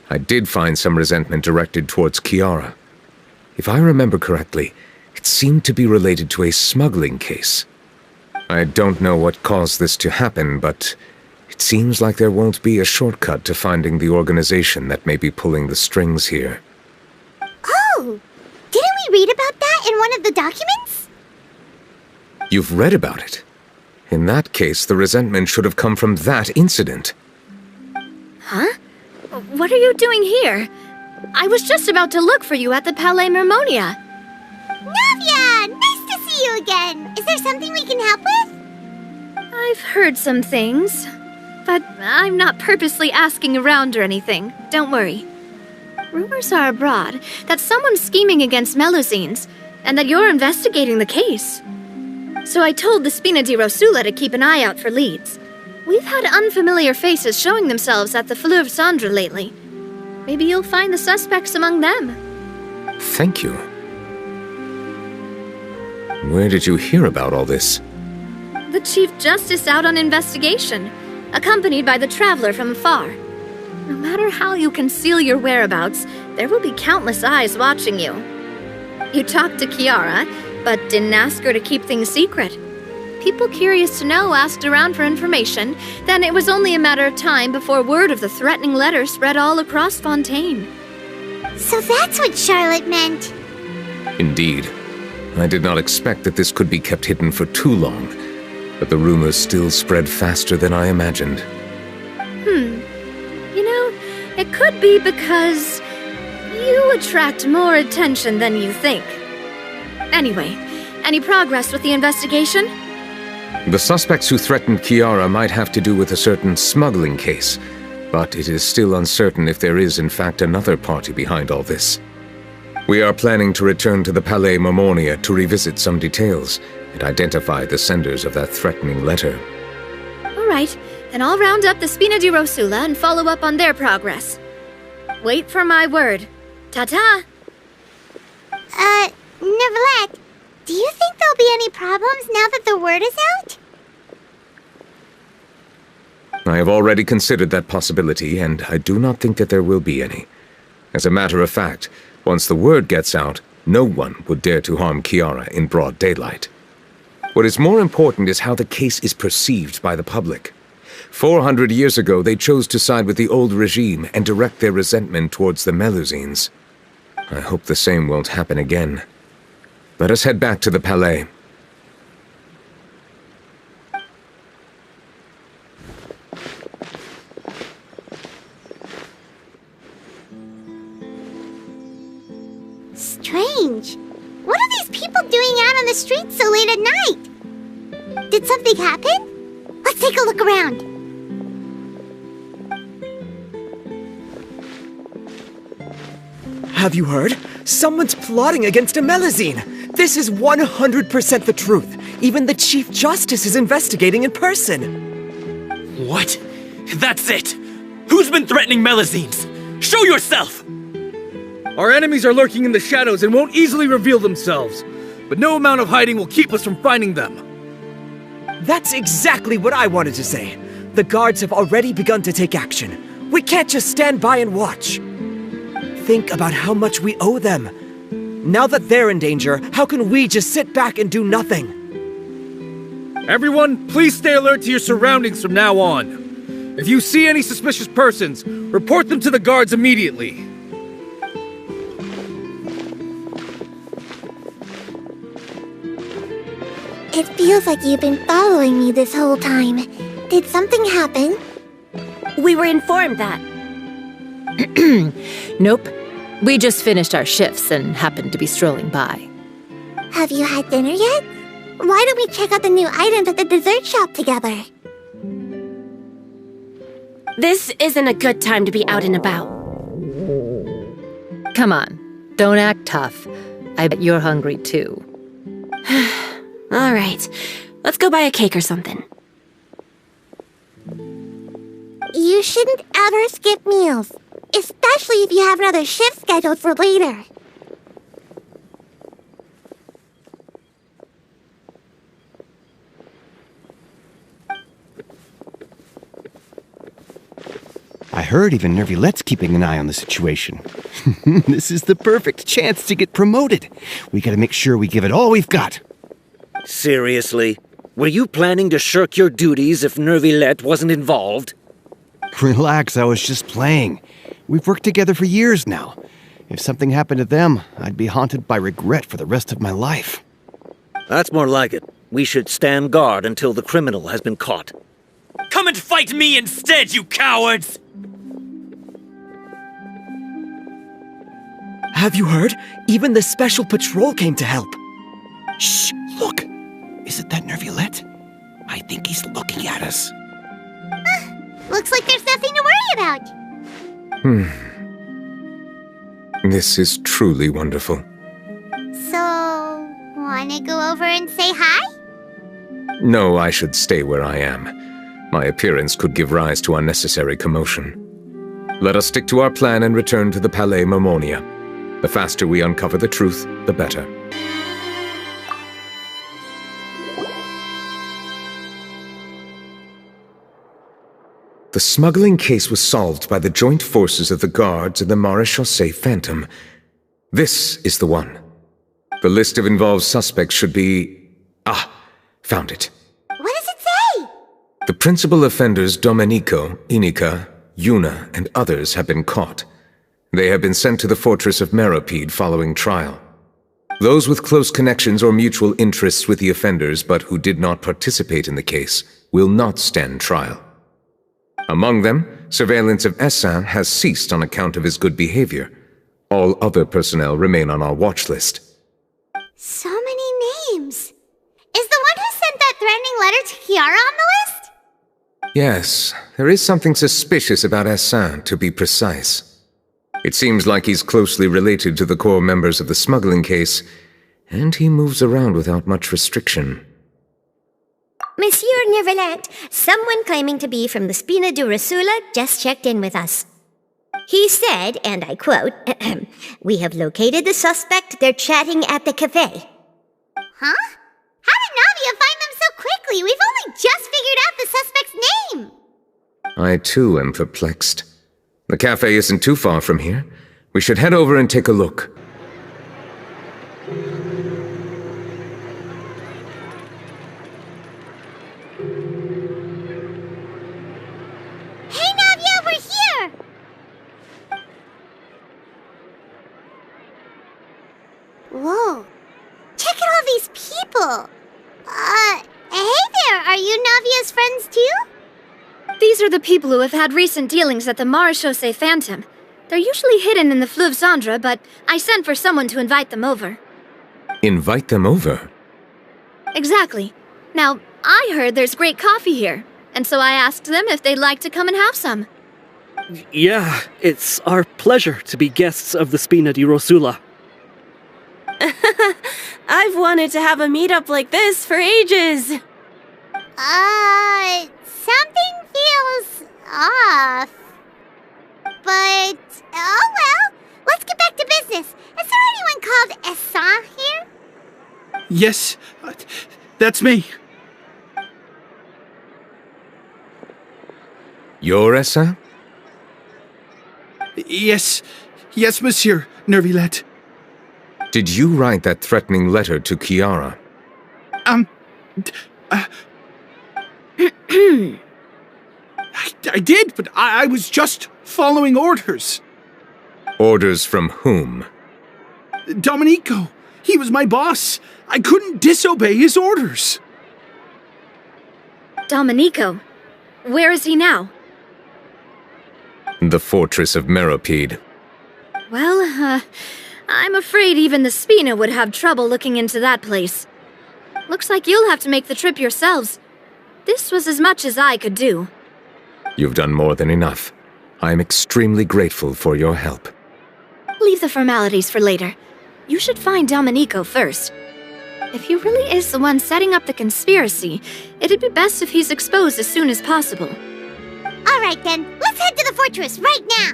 I did find some resentment directed towards Kiara. If I remember correctly, it seemed to be related to a smuggling case. I don't know what caused this to happen, but it seems like there won't be a shortcut to finding the organization that may be pulling the strings here. Oh! Didn't we read about that in one of the documents? You've read about it? In that case, the resentment should have come from that incident. Huh? What are you doing here? I was just about to look for you at the Palais Mermonia. Navia! Nice to see you again! Is there something we can help with? I've heard some things, but I'm not purposely asking around or anything. Don't worry. Rumors are abroad that someone's scheming against melusines, and that you're investigating the case. So I told the Spina di Rosula to keep an eye out for leads. We've had unfamiliar faces showing themselves at the Fleuve Cendre lately. Maybe you'll find the suspects among them. Thank you. Where did you hear about all this? The Chief Justice out on investigation, accompanied by the Traveler from afar. No matter how you conceal your whereabouts, there will be countless eyes watching you. You talked to Kiara, but didn't ask her to keep things secret. People curious to know asked around for information, then it was only a matter of time before word of the threatening letter spread all across Fontaine. So that's what Charlotte meant. Indeed. I did not expect that this could be kept hidden for too long, but the rumors still spread faster than I imagined. You know, it could be because you attract more attention than you think. Anyway, any progress with the investigation? The suspects who threatened Kiara might have to do with a certain smuggling case, but it is still uncertain if there is in fact another party behind all this. We are planning to return to the Palais Mermonia to revisit some details and identify the senders of that threatening letter. All right, then I'll round up the Spina di Rosula and follow up on their progress. Wait for my word. Ta-ta! Neuvillette, do you think there'll be any problems now that the word is out? I have already considered that possibility, and I do not think that there will be any. As a matter of fact, Once the word gets out, no one would dare to harm Kiara in broad daylight. What is more important is how the case is perceived by the public. 400 years ago, they chose to side with the old regime and direct their resentment towards the Melusines. I hope the same won't happen again. Let us head back to the Palais. Strange. What are these people doing out on the streets so late at night? Did something happen? Let's take a look around. Have you heard? Someone's plotting against a Melusine. This is 100% the truth. Even the Chief Justice is investigating in person. What? That's it! Who's been threatening Melusines? Show yourself! Our enemies are lurking in the shadows and won't easily reveal themselves. But no amount of hiding will keep us from finding them. That's exactly what I wanted to say. The guards have already begun to take action. We can't just stand by and watch. Think about how much we owe them. Now that they're in danger, how can we just sit back and do nothing? Everyone, please stay alert to your surroundings from now on. If you see any suspicious persons, report them to the guards immediately. It feels like you've been following me this whole time. Did something happen? We were informed that. Nope. We just finished our shifts and happened to be strolling by. Have you had dinner yet? Why don't we check out the new items at the dessert shop together? This isn't a good time to be out and about. Come on, don't act tough. I bet you're hungry too. All right, let's go buy a cake or something. You shouldn't ever skip meals, especially if you have another shift scheduled for later. I heard even Neuvillette's keeping an eye on the situation. This is the perfect chance to get promoted. We gotta make sure we give it all we've got. Seriously? Were you planning to shirk your duties if Neuvillette wasn't involved? Relax, I was just playing. We've worked together for years now. If something happened to them, I'd be haunted by regret for the rest of my life. That's more like it. We should stand guard until the criminal has been caught. Come and fight me instead, you cowards! Have you heard? Even the special patrol came to help. Shh! Look! Isn't that Neuvillette? I think he's looking at us. Looks like there's nothing to worry about. This is truly wonderful. So, wanna go over and say hi? No, I should stay where I am. My appearance could give rise to unnecessary commotion. Let us stick to our plan and return to the Palais Mermonia. The faster we uncover the truth, the better. The smuggling case was solved by the joint forces of the guards and the Maréchaussée Phantom. This is the one. The list of involved suspects should be... found it. What does it say? The principal offenders Domenico, Inica, Yuna, and others have been caught. They have been sent to the fortress of Meropide following trial. Those with close connections or mutual interests with the offenders but who did not participate in the case will not stand trial. Among them, surveillance of Essin has ceased on account of his good behavior. All other personnel remain on our watch list. So many names. Is the one who sent that threatening letter to Kiara on the list? Yes, there is something suspicious about Essin, to be precise. It seems like he's closely related to the core members of the smuggling case, and he moves around without much restriction. Monsieur Neuvillette, someone claiming to be from the Spina Durasula just checked in with us. He said, and I quote, "We have located the suspect. They're chatting at the cafe." Huh? How did Navia find them so quickly? We've only just figured out the suspect's name. I too am perplexed. The cafe isn't too far from here. We should head over and take a look. Hey, Navia, we're here! Whoa. Check out all these people! Hey there! Are you Navia's friends too? These are the people who have had recent dealings at the Marechaussee Phantom. They're usually hidden in the Fleuve Cendre, but I sent for someone to invite them over. Invite them over? Exactly. Now, I heard there's great coffee here, and so I asked them if they'd like to come and have some. Yeah, it's our pleasure to be guests of the Spina di Rosula. I've wanted to have a meetup like this for ages. Something feels off. But, oh well, let's get back to business. Is there anyone called Essa here? Yes, that's me. You're Essa? Yes, monsieur, Neuvillette. Did you write that threatening letter to Chiara? I did, but I was just following orders. Orders from whom? Domenico. He was my boss. I couldn't disobey his orders. Domenico? Where is he now? The fortress of Meropide. Well, I'm afraid even the Spina would have trouble looking into that place. Looks like you'll have to make the trip yourselves. This was as much as I could do. You've done more than enough. I am extremely grateful for your help. Leave the formalities for later. You should find Domenico first. If he really is the one setting up the conspiracy, it'd be best if he's exposed as soon as possible. All right then, let's head to the fortress right now.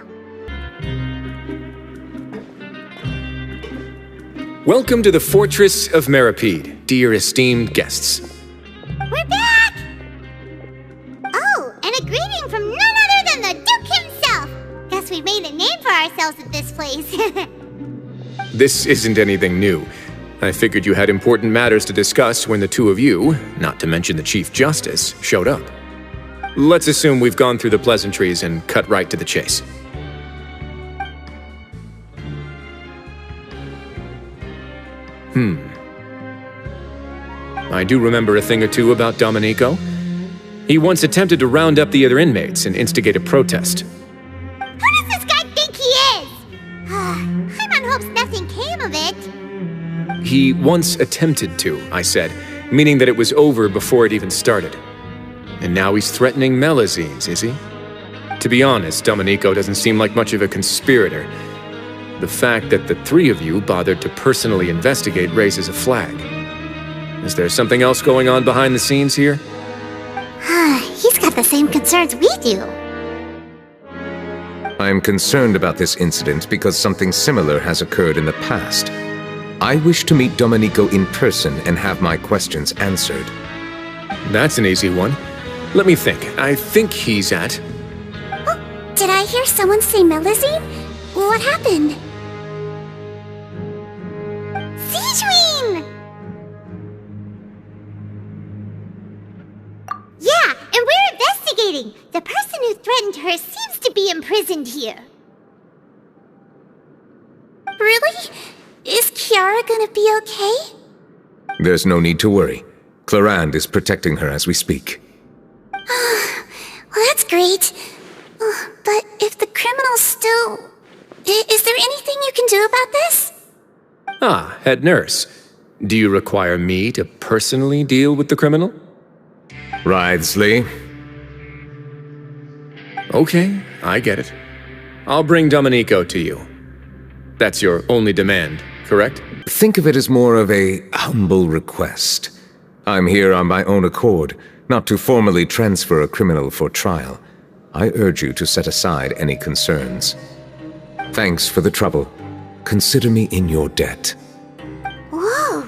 Welcome to the Fortress of Meropide, dear esteemed guests. We're back! Oh, and a greeting from none other than the Duke himself! Guess we made a name for ourselves at this place. This isn't anything new. I figured you had important matters to discuss when the two of you, not to mention the Chief Justice, showed up. Let's assume we've gone through the pleasantries and cut right to the chase. I do remember a thing or two about Domenico. He once attempted to round up the other inmates and instigate a protest. Who does this guy think he is? Paimon hopes nothing came of it. He once attempted to, I said, meaning that it was over before it even started. And now he's threatening melusines, is he? To be honest, Domenico doesn't seem like much of a conspirator. The fact that the three of you bothered to personally investigate raises a flag. Is there something else going on behind the scenes here? He's got the same concerns we do. I am concerned about this incident because something similar has occurred in the past. I wish to meet Domenico in person and have my questions answered. That's an easy one. Let me think. I think he's at... Oh, did I hear someone say melusine? What happened? Siegeween! Yeah, and we're investigating. The person who threatened her seems to be imprisoned here. Really? Is Chiara gonna be okay? There's no need to worry. Clorinde is protecting her as we speak. Well, that's great. But if the criminal's still... Is there anything you can do about this? Ah, head nurse. Do you require me to personally deal with the criminal? Wriothesley. Okay, I get it. I'll bring Domenico to you. That's your only demand, correct? Think of it as more of a humble request. I'm here on my own accord, not to formally transfer a criminal for trial. I urge you to set aside any concerns. Thanks for the trouble. Consider me in your debt. Whoa!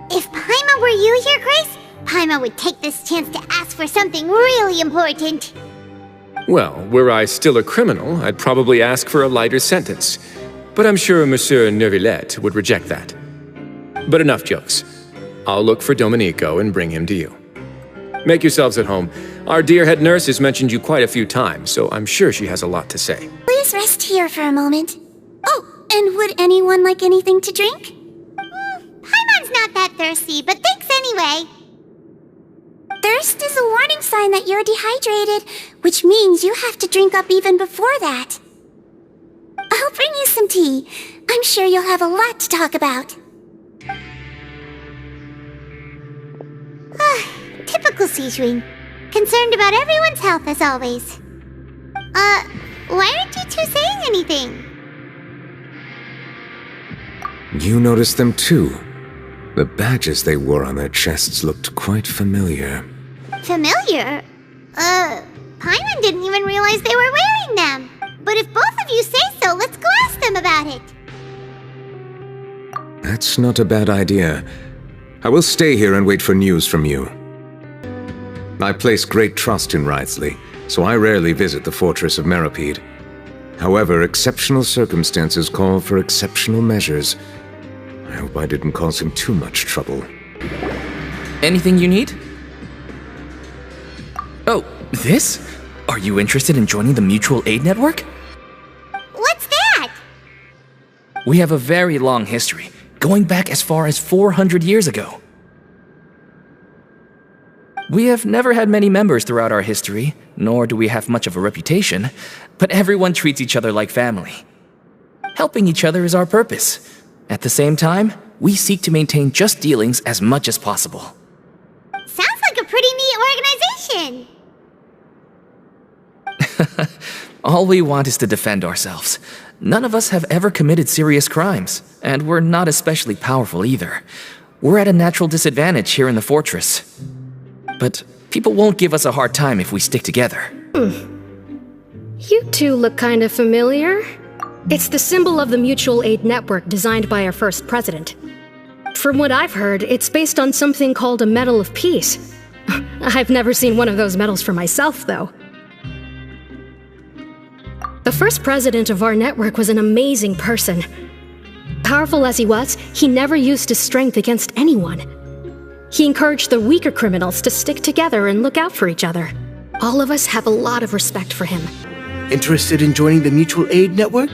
If Paimon were you here, Grace, Paimon would take this chance to ask for something really important. Well, were I still a criminal, I'd probably ask for a lighter sentence. But I'm sure Monsieur Neuvillette would reject that. But enough jokes. I'll look for Domenico and bring him to you. Make yourselves at home. Our dear head nurse has mentioned you quite a few times, so I'm sure she has a lot to say. Please rest here for a moment. Oh, and would anyone like anything to drink? Paimon's not that thirsty, but thanks anyway. Thirst is a warning sign that you're dehydrated, which means you have to drink up even before that. I'll bring you some tea. I'm sure you'll have a lot to talk about. Typical Sijun. Concerned about everyone's health as always. Why aren't you two saying anything? You noticed them too. The badges they wore on their chests looked quite familiar. Familiar? Paimon didn't even realize they were wearing them. But if both of you say so, let's go ask them about it. That's not a bad idea. I will stay here and wait for news from you. I place great trust in Wriothesley, so I rarely visit the fortress of Meripede. However, exceptional circumstances call for exceptional measures. I hope I didn't cause him too much trouble. Anything you need? Oh, this? Are you interested in joining the Mutual Aid Network? What's that? We have a very long history, going back as far as 400 years ago. We have never had many members throughout our history, nor do we have much of a reputation, but everyone treats each other like family. Helping each other is our purpose. At the same time, we seek to maintain just dealings as much as possible. Sounds like a pretty neat organization. All we want is to defend ourselves. None of us have ever committed serious crimes, and we're not especially powerful either. We're at a natural disadvantage here in the fortress. But people won't give us a hard time if we stick together. You two look kind of familiar. It's the symbol of the Mutual Aid Network designed by our first president. From what I've heard, it's based on something called a Medal of Peace. I've never seen one of those medals for myself, though. The first president of our network was an amazing person. Powerful as he was, he never used his strength against anyone. He encouraged the weaker criminals to stick together and look out for each other. All of us have a lot of respect for him. Interested in joining the Mutual Aid Network?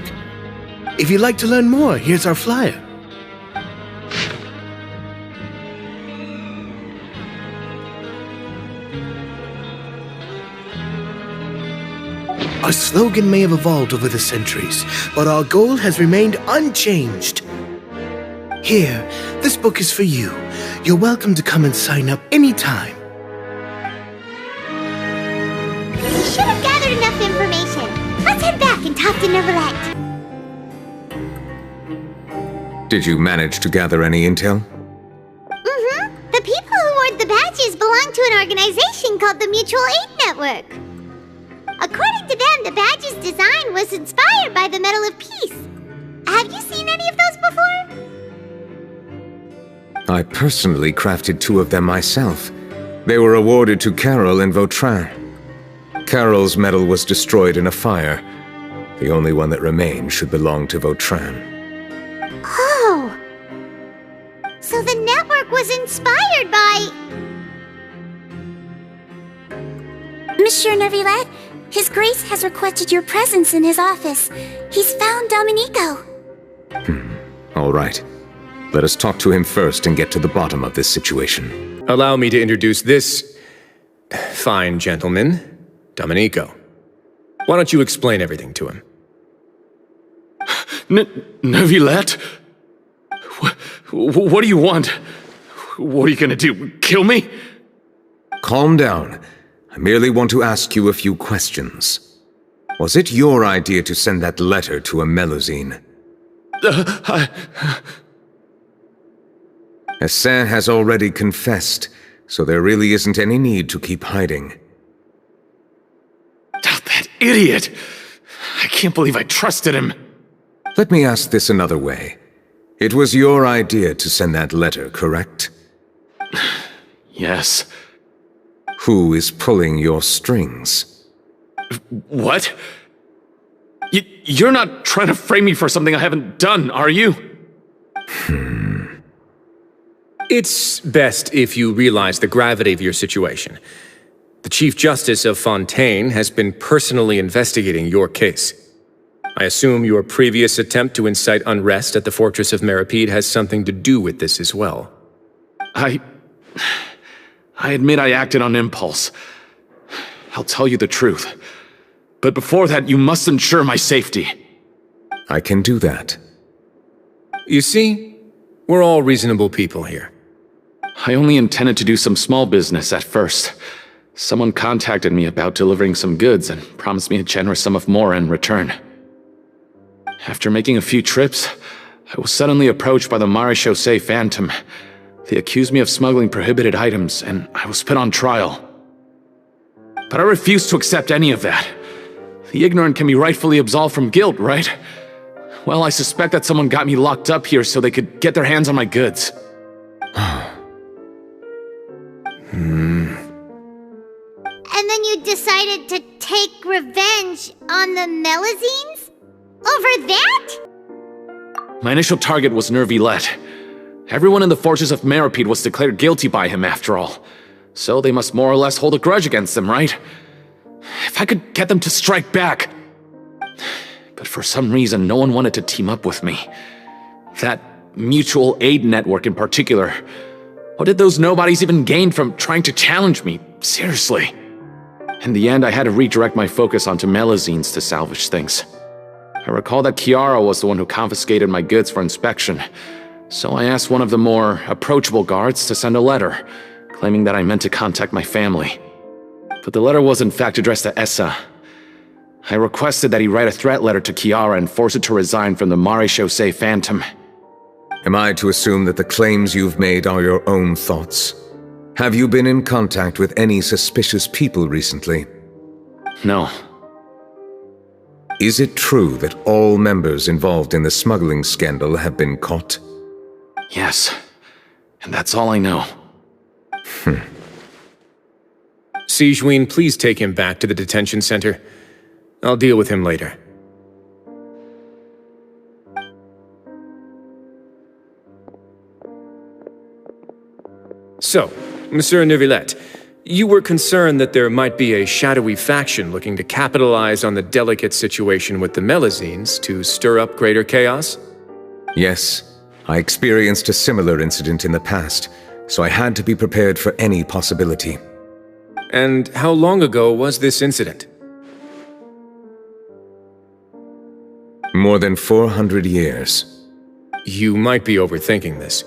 If you'd like to learn more, here's our flyer. Our slogan may have evolved over the centuries, but our goal has remained unchanged. Here, this book is for you. You're welcome to come and sign up anytime. We should have gathered enough information. Let's head back and talk to Neuvillette. Did you manage to gather any intel? The people who wore the badges belong to an organization called the Mutual Aid Network. According to them, the badge's design was inspired by the Medal of Peace. Have you seen any of those before? I personally crafted 2 of them myself. They were awarded to Carol and Vautrin. Carol's medal was destroyed in a fire. The only one that remained should belong to Vautrin. Oh! So the network was inspired by... Monsieur Neuvillette, His Grace has requested your presence in his office. He's found Domenico. All right. Let us talk to him first and get to the bottom of this situation. Allow me to introduce this fine gentleman, Domenico. Why don't you explain everything to him? Neuvillette? What do you want? What are you gonna do, kill me? Calm down. I merely want to ask you a few questions. Was it your idea to send that letter to a melusine? Hassan has already confessed, so there really isn't any need to keep hiding. That idiot! I can't believe I trusted him. Let me ask this another way. It was your idea to send that letter, correct? Yes. Who is pulling your strings? What? You're not trying to frame me for something I haven't done, are you? It's best if you realize the gravity of your situation. The Chief Justice of Fontaine has been personally investigating your case. I assume your previous attempt to incite unrest at the Fortress of Meripede has something to do with this as well. I admit I acted on impulse. I'll tell you the truth. But before that, you must ensure my safety. I can do that. You see, we're all reasonable people here. I only intended to do some small business at first. Someone contacted me about delivering some goods and promised me a generous sum of more in return. After making a few trips, I was suddenly approached by the Maréchaussée Phantom. They accused me of smuggling prohibited items, and I was put on trial. But I refused to accept any of that. The ignorant can be rightfully absolved from guilt, right? Well, I suspect that someone got me locked up here so they could get their hands on my goods. And then you decided to take revenge on the Melusines? Over that? My initial target was Neuvillette. Everyone in the Fortress of Meripede was declared guilty by him after all. So they must more or less hold a grudge against him, right? If I could get them to strike back. But for some reason, no one wanted to team up with me. That mutual aid network in particular. What did those nobodies even gain from trying to challenge me? Seriously. In the end, I had to redirect my focus onto Melusines to salvage things. I recall that Chiara was the one who confiscated my goods for inspection, so I asked one of the more approachable guards to send a letter, claiming that I meant to contact my family. But the letter was in fact addressed to Essa. I requested that he write a threat letter to Chiara and force her to resign from the Maréchaussée Phantom. Am I to assume that the claims you've made are your own thoughts? Have you been in contact with any suspicious people recently? No. Is it true that all members involved in the smuggling scandal have been caught? Yes. And that's all I know. Sigewinne, please take him back to the detention center. I'll deal with him later. So, Monsieur Neuvillette, you were concerned that there might be a shadowy faction looking to capitalize on the delicate situation with the Melusines to stir up greater chaos? Yes. I experienced a similar incident in the past, so I had to be prepared for any possibility. And how long ago was this incident? More than 400 years. You might be overthinking this.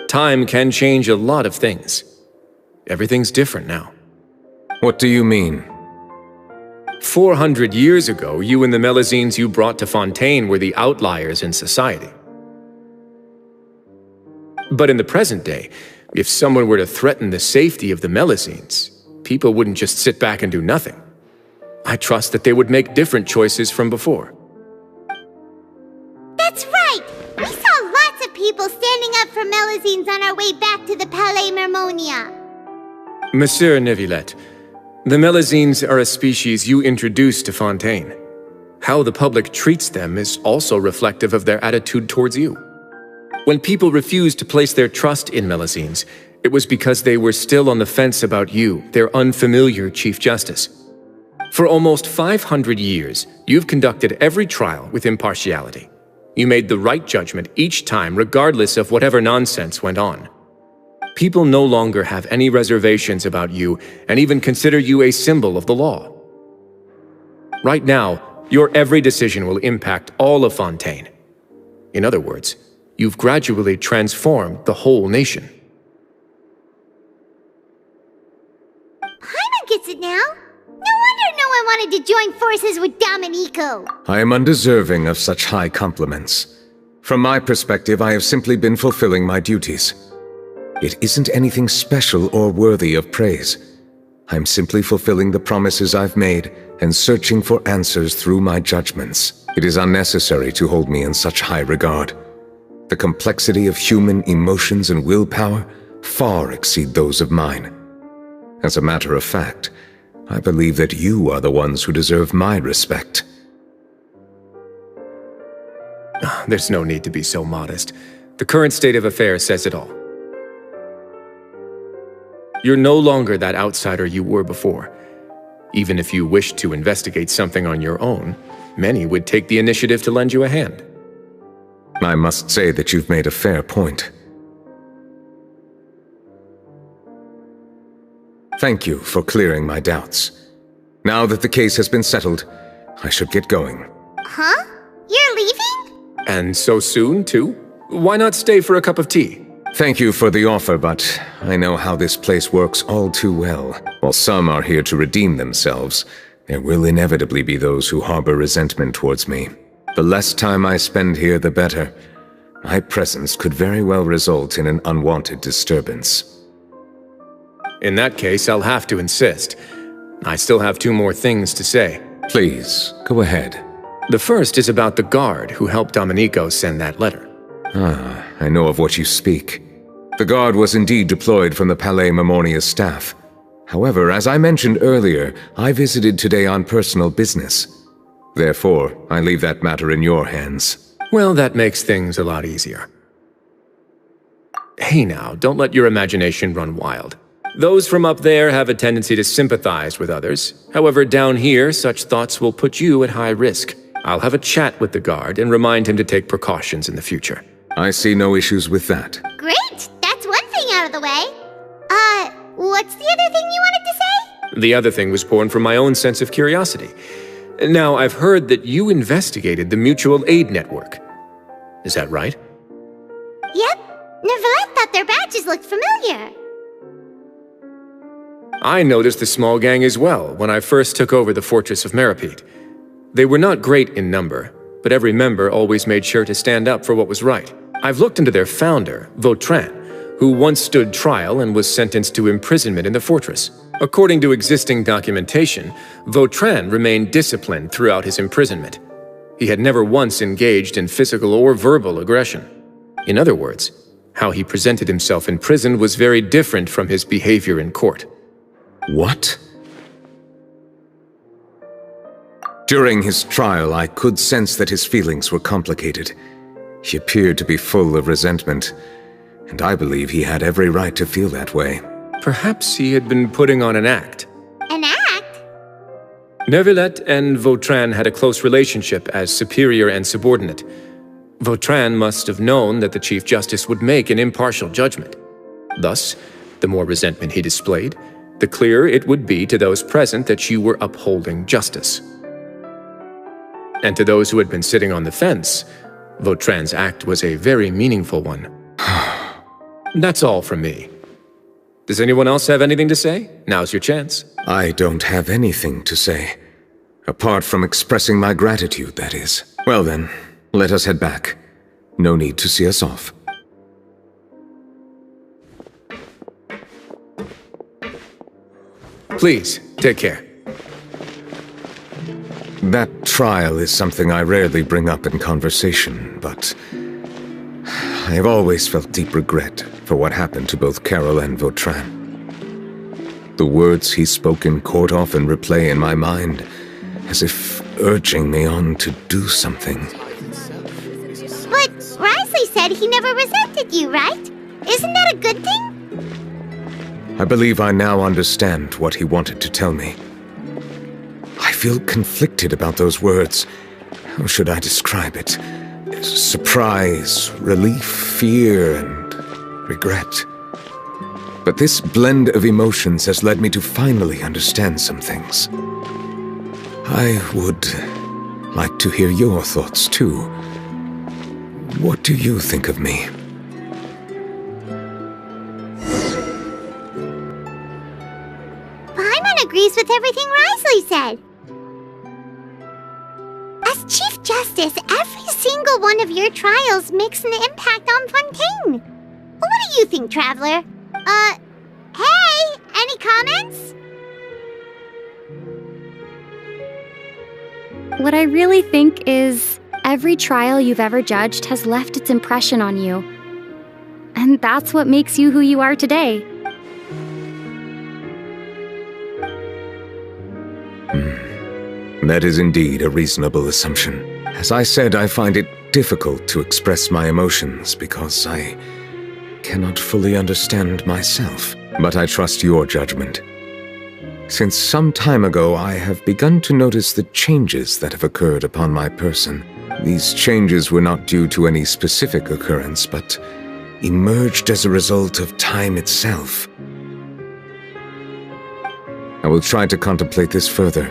Time can change a lot of things. Everything's different now. What do you mean? 400 years ago, you and the Melusines you brought to Fontaine were the outliers in society. But in the present day, if someone were to threaten the safety of the Melusines, people wouldn't just sit back and do nothing. I trust that they would make different choices from before. That's right! We saw lots of people standing up for Melusines on our way back to the Palais Mermonia. Monsieur Neuvillette, the Melusines are a species you introduced to Fontaine. How the public treats them is also reflective of their attitude towards you. When people refused to place their trust in Melusines, it was because they were still on the fence about you, their unfamiliar Chief Justice. For almost 500 years, you've conducted every trial with impartiality. You made the right judgment each time, regardless of whatever nonsense went on. People no longer have any reservations about you and even consider you a symbol of the law. Right now, your every decision will impact all of Fontaine. In other words, you've gradually transformed the whole nation. Paimon gets it now. No wonder no one wanted to join forces with Domenico. I am undeserving of such high compliments. From my perspective, I have simply been fulfilling my duties. It isn't anything special or worthy of praise. I'm simply fulfilling the promises I've made and searching for answers through my judgments. It is unnecessary to hold me in such high regard. The complexity of human emotions and willpower far exceed those of mine. As a matter of fact, I believe that you are the ones who deserve my respect. There's no need to be so modest. The current state of affairs says it all. You're no longer that outsider you were before. Even if you wished to investigate something on your own, many would take the initiative to lend you a hand. I must say that you've made a fair point. Thank you for clearing my doubts. Now that the case has been settled, I should get going. Huh? You're leaving? And so soon, too? Why not stay for a cup of tea? Thank you for the offer, but I know how this place works all too well. While some are here to redeem themselves, there will inevitably be those who harbor resentment towards me. The less time I spend here, the better. My presence could very well result in an unwanted disturbance. In that case, I'll have to insist. I still have 2 more things to say. Please, go ahead. The first is about the guard who helped Domenico send that letter. Ah, I know of what you speak. The guard was indeed deployed from the Palais Memornia's staff. However, as I mentioned earlier, I visited today on personal business. Therefore, I leave that matter in your hands. Well, that makes things a lot easier. Hey now, don't let your imagination run wild. Those from up there have a tendency to sympathize with others. However, down here, such thoughts will put you at high risk. I'll have a chat with the guard and remind him to take precautions in the future. I see no issues with that. Great! That's one thing out of the way. What's the other thing you wanted to say? The other thing was born from my own sense of curiosity. Now, I've heard that you investigated the mutual aid network. Is that right? Yep. Neuvillette thought their badges looked familiar. I noticed the small gang as well when I first took over the fortress of Merusea. They were not great in number, but every member always made sure to stand up for what was right. I've looked into their founder, Vautrin, who once stood trial and was sentenced to imprisonment in the fortress. According to existing documentation, Vautrin remained disciplined throughout his imprisonment. He had never once engaged in physical or verbal aggression. In other words, how he presented himself in prison was very different from his behavior in court. What? During his trial, I could sense that his feelings were complicated. He appeared to be full of resentment, and I believe he had every right to feel that way. Perhaps he had been putting on an act. An act? Neuvillette and Vautrin had a close relationship as superior and subordinate. Vautrin must have known that the Chief Justice would make an impartial judgment. Thus, the more resentment he displayed, the clearer it would be to those present that you were upholding justice. And to those who had been sitting on the fence, Vautrin's act was a very meaningful one. That's all from me. Does anyone else have anything to say? Now's your chance. I don't have anything to say. Apart from expressing my gratitude, that is. Well then, let us head back. No need to see us off. Please, take care. That trial is something I rarely bring up in conversation, but I have always felt deep regret for what happened to both Carol and Vautrin. The words he spoke in court often replay in my mind, as if urging me on to do something. But Wriothesley said he never resented you, right? Isn't that a good thing? I believe I now understand what he wanted to tell me. I feel conflicted about those words. How should I describe it? Surprise, relief, fear, and regret. But this blend of emotions has led me to finally understand some things. I would like to hear your thoughts, too. What do you think of me? Paimon agrees with everything Wriothesley said. As Chief Justice, every single one of your trials makes an impact on Fontaine. What do you think, Traveler? Hey, any comments? What I really think is every trial you've ever judged has left its impression on you. And that's what makes you who you are today. That is indeed a reasonable assumption. As I said, I find it difficult to express my emotions because I cannot fully understand myself. But I trust your judgment. Since some time ago, I have begun to notice the changes that have occurred upon my person. These changes were not due to any specific occurrence, but emerged as a result of time itself. I will try to contemplate this further.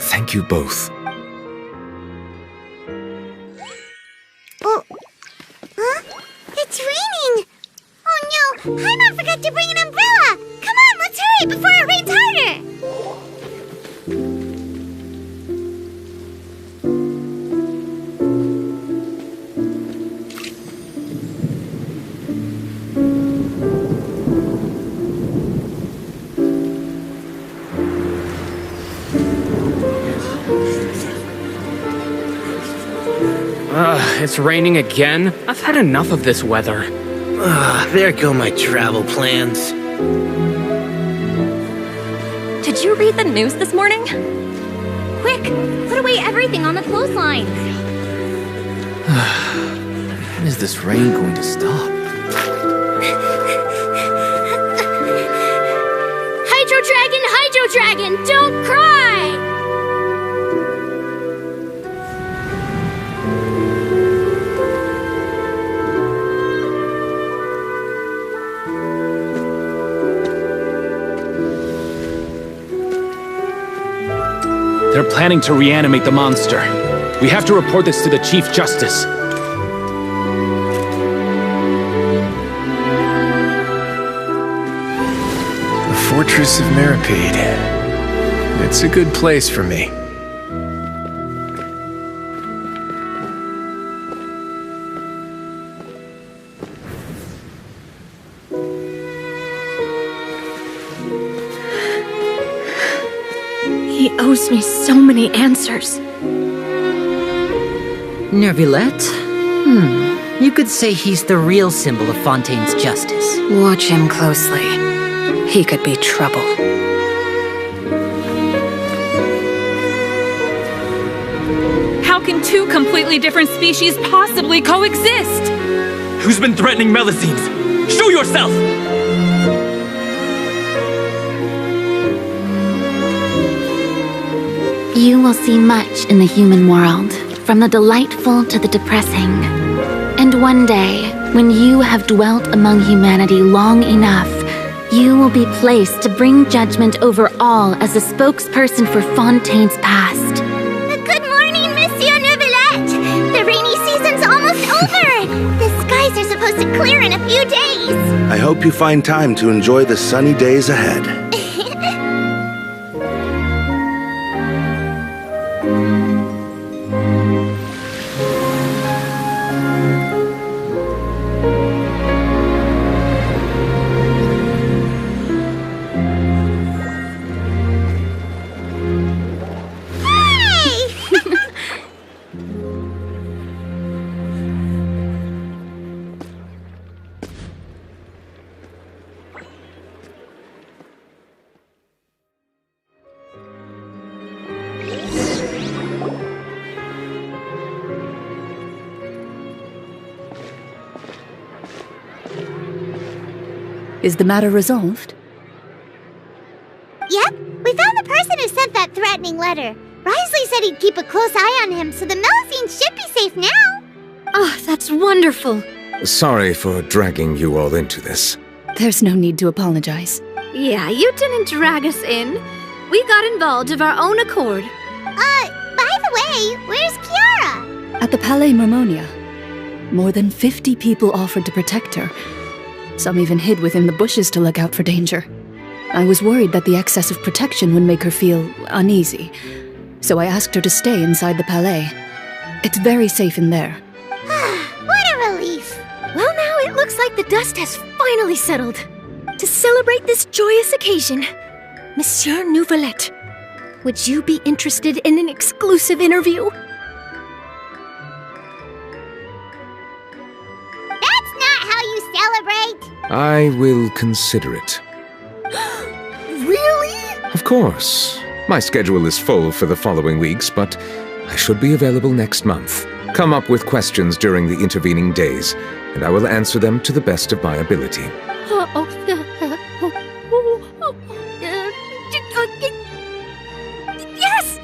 Thank you both. Oh, huh? It's raining! Oh no, Paimon forgot to bring an umbrella! Come on, let's hurry before it rains harder! It's raining again? I've had enough of this weather. There go my travel plans. Did you read the news this morning? Quick, put away everything on the clothesline. When is this rain going to stop? Hydro Dragon, don't cry! They're planning to reanimate the monster. We have to report this to the Chief Justice. The Fortress of Meripede. It's a good place for me. He owes me so many answers. Neuvillette? You could say he's the real symbol of Fontaine's justice. Watch him closely. He could be trouble. How can two completely different species possibly coexist? Who's been threatening melusines? Show yourself! You will see much in the human world, from the delightful to the depressing. And one day, when you have dwelt among humanity long enough, you will be placed to bring judgment over all as a spokesperson for Fontaine's past. Good morning, Monsieur Neuvillette! The rainy season's almost over! The skies are supposed to clear in a few days! I hope you find time to enjoy the sunny days ahead. Is the matter resolved? Yep, we found the person who sent that threatening letter. Wriothesley said he'd keep a close eye on him, so the melusine should be safe now. Oh, that's wonderful. Sorry for dragging you all into this. There's no need to apologize. Yeah, you didn't drag us in. We got involved of our own accord. By the way, where's Kiara? At the Palais Mermonia, more than 50 people offered to protect her. Some even hid within the bushes to look out for danger. I was worried that the excess of protection would make her feel uneasy, so I asked her to stay inside the Palais. It's very safe in there. What a relief! Well, now it looks like the dust has finally settled. To celebrate this joyous occasion, Monsieur Neuvillette, would you be interested in an exclusive interview? That's not how you celebrate! I will consider it. Really? Of course. My schedule is full for the following weeks, but I should be available next month. Come up with questions during the intervening days, and I will answer them to the best of my ability. Yes!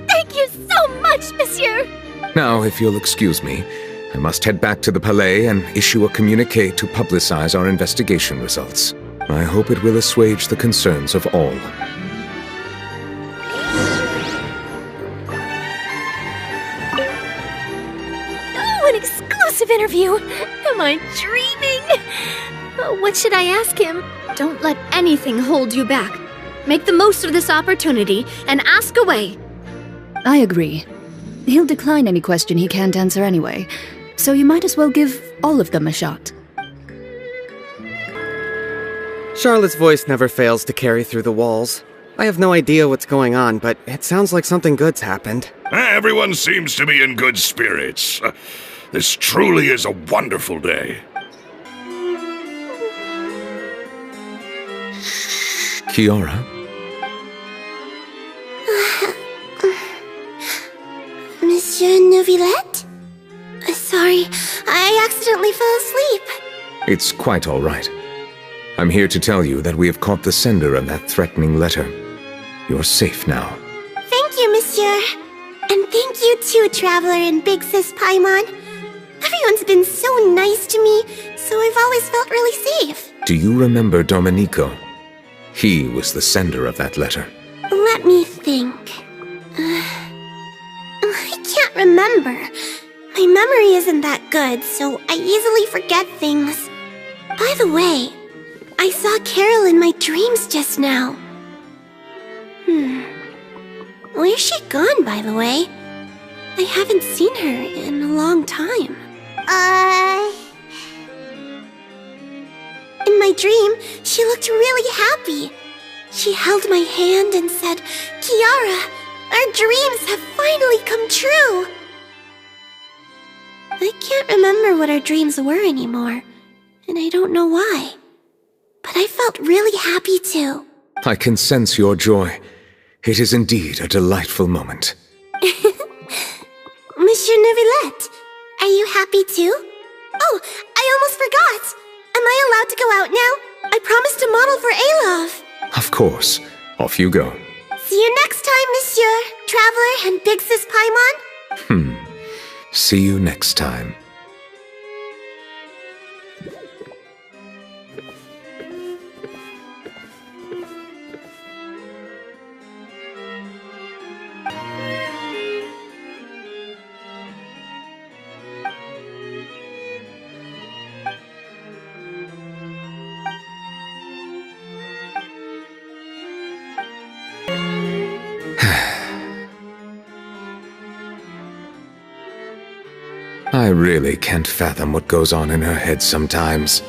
Thank you so much, monsieur! Now, if you'll excuse me, I must head back to the Palais and issue a communiqué to publicize our investigation results. I hope it will assuage the concerns of all. Oh, an exclusive interview! Am I dreaming? What should I ask him? Don't let anything hold you back. Make the most of this opportunity and ask away. I agree. He'll decline any question he can't answer anyway, so you might as well give all of them a shot. Charlotte's voice never fails to carry through the walls. I have no idea what's going on, but it sounds like something good's happened. Everyone seems to be in good spirits. This truly is a wonderful day. Kiara? Monsieur Neuvillette? Sorry, I accidentally fell asleep. It's quite all right. I'm here to tell you that we have caught the sender of that threatening letter. You're safe now. Thank you, monsieur. And thank you too, Traveler and Big Sis Paimon. Everyone's been so nice to me, so I've always felt really safe. Do you remember Domenico? He was the sender of that letter. Let me think. I can't remember. My memory isn't that good, so I easily forget things. By the way, I saw Carol in my dreams just now. Where's she gone, by the way? I haven't seen her in a long time. In my dream, she looked really happy. She held my hand and said, "Kiara, our dreams have finally come true." I can't remember what our dreams were anymore, and I don't know why. But I felt really happy too. I can sense your joy. It is indeed a delightful moment. Monsieur Neuvillette, are you happy too? Oh, I almost forgot! Am I allowed to go out now? I promised to model for Alov. Of course. Off you go. See you next time, Monsieur, Traveler, and Big Sis Paimon. See you next time. I really can't fathom what goes on in her head sometimes.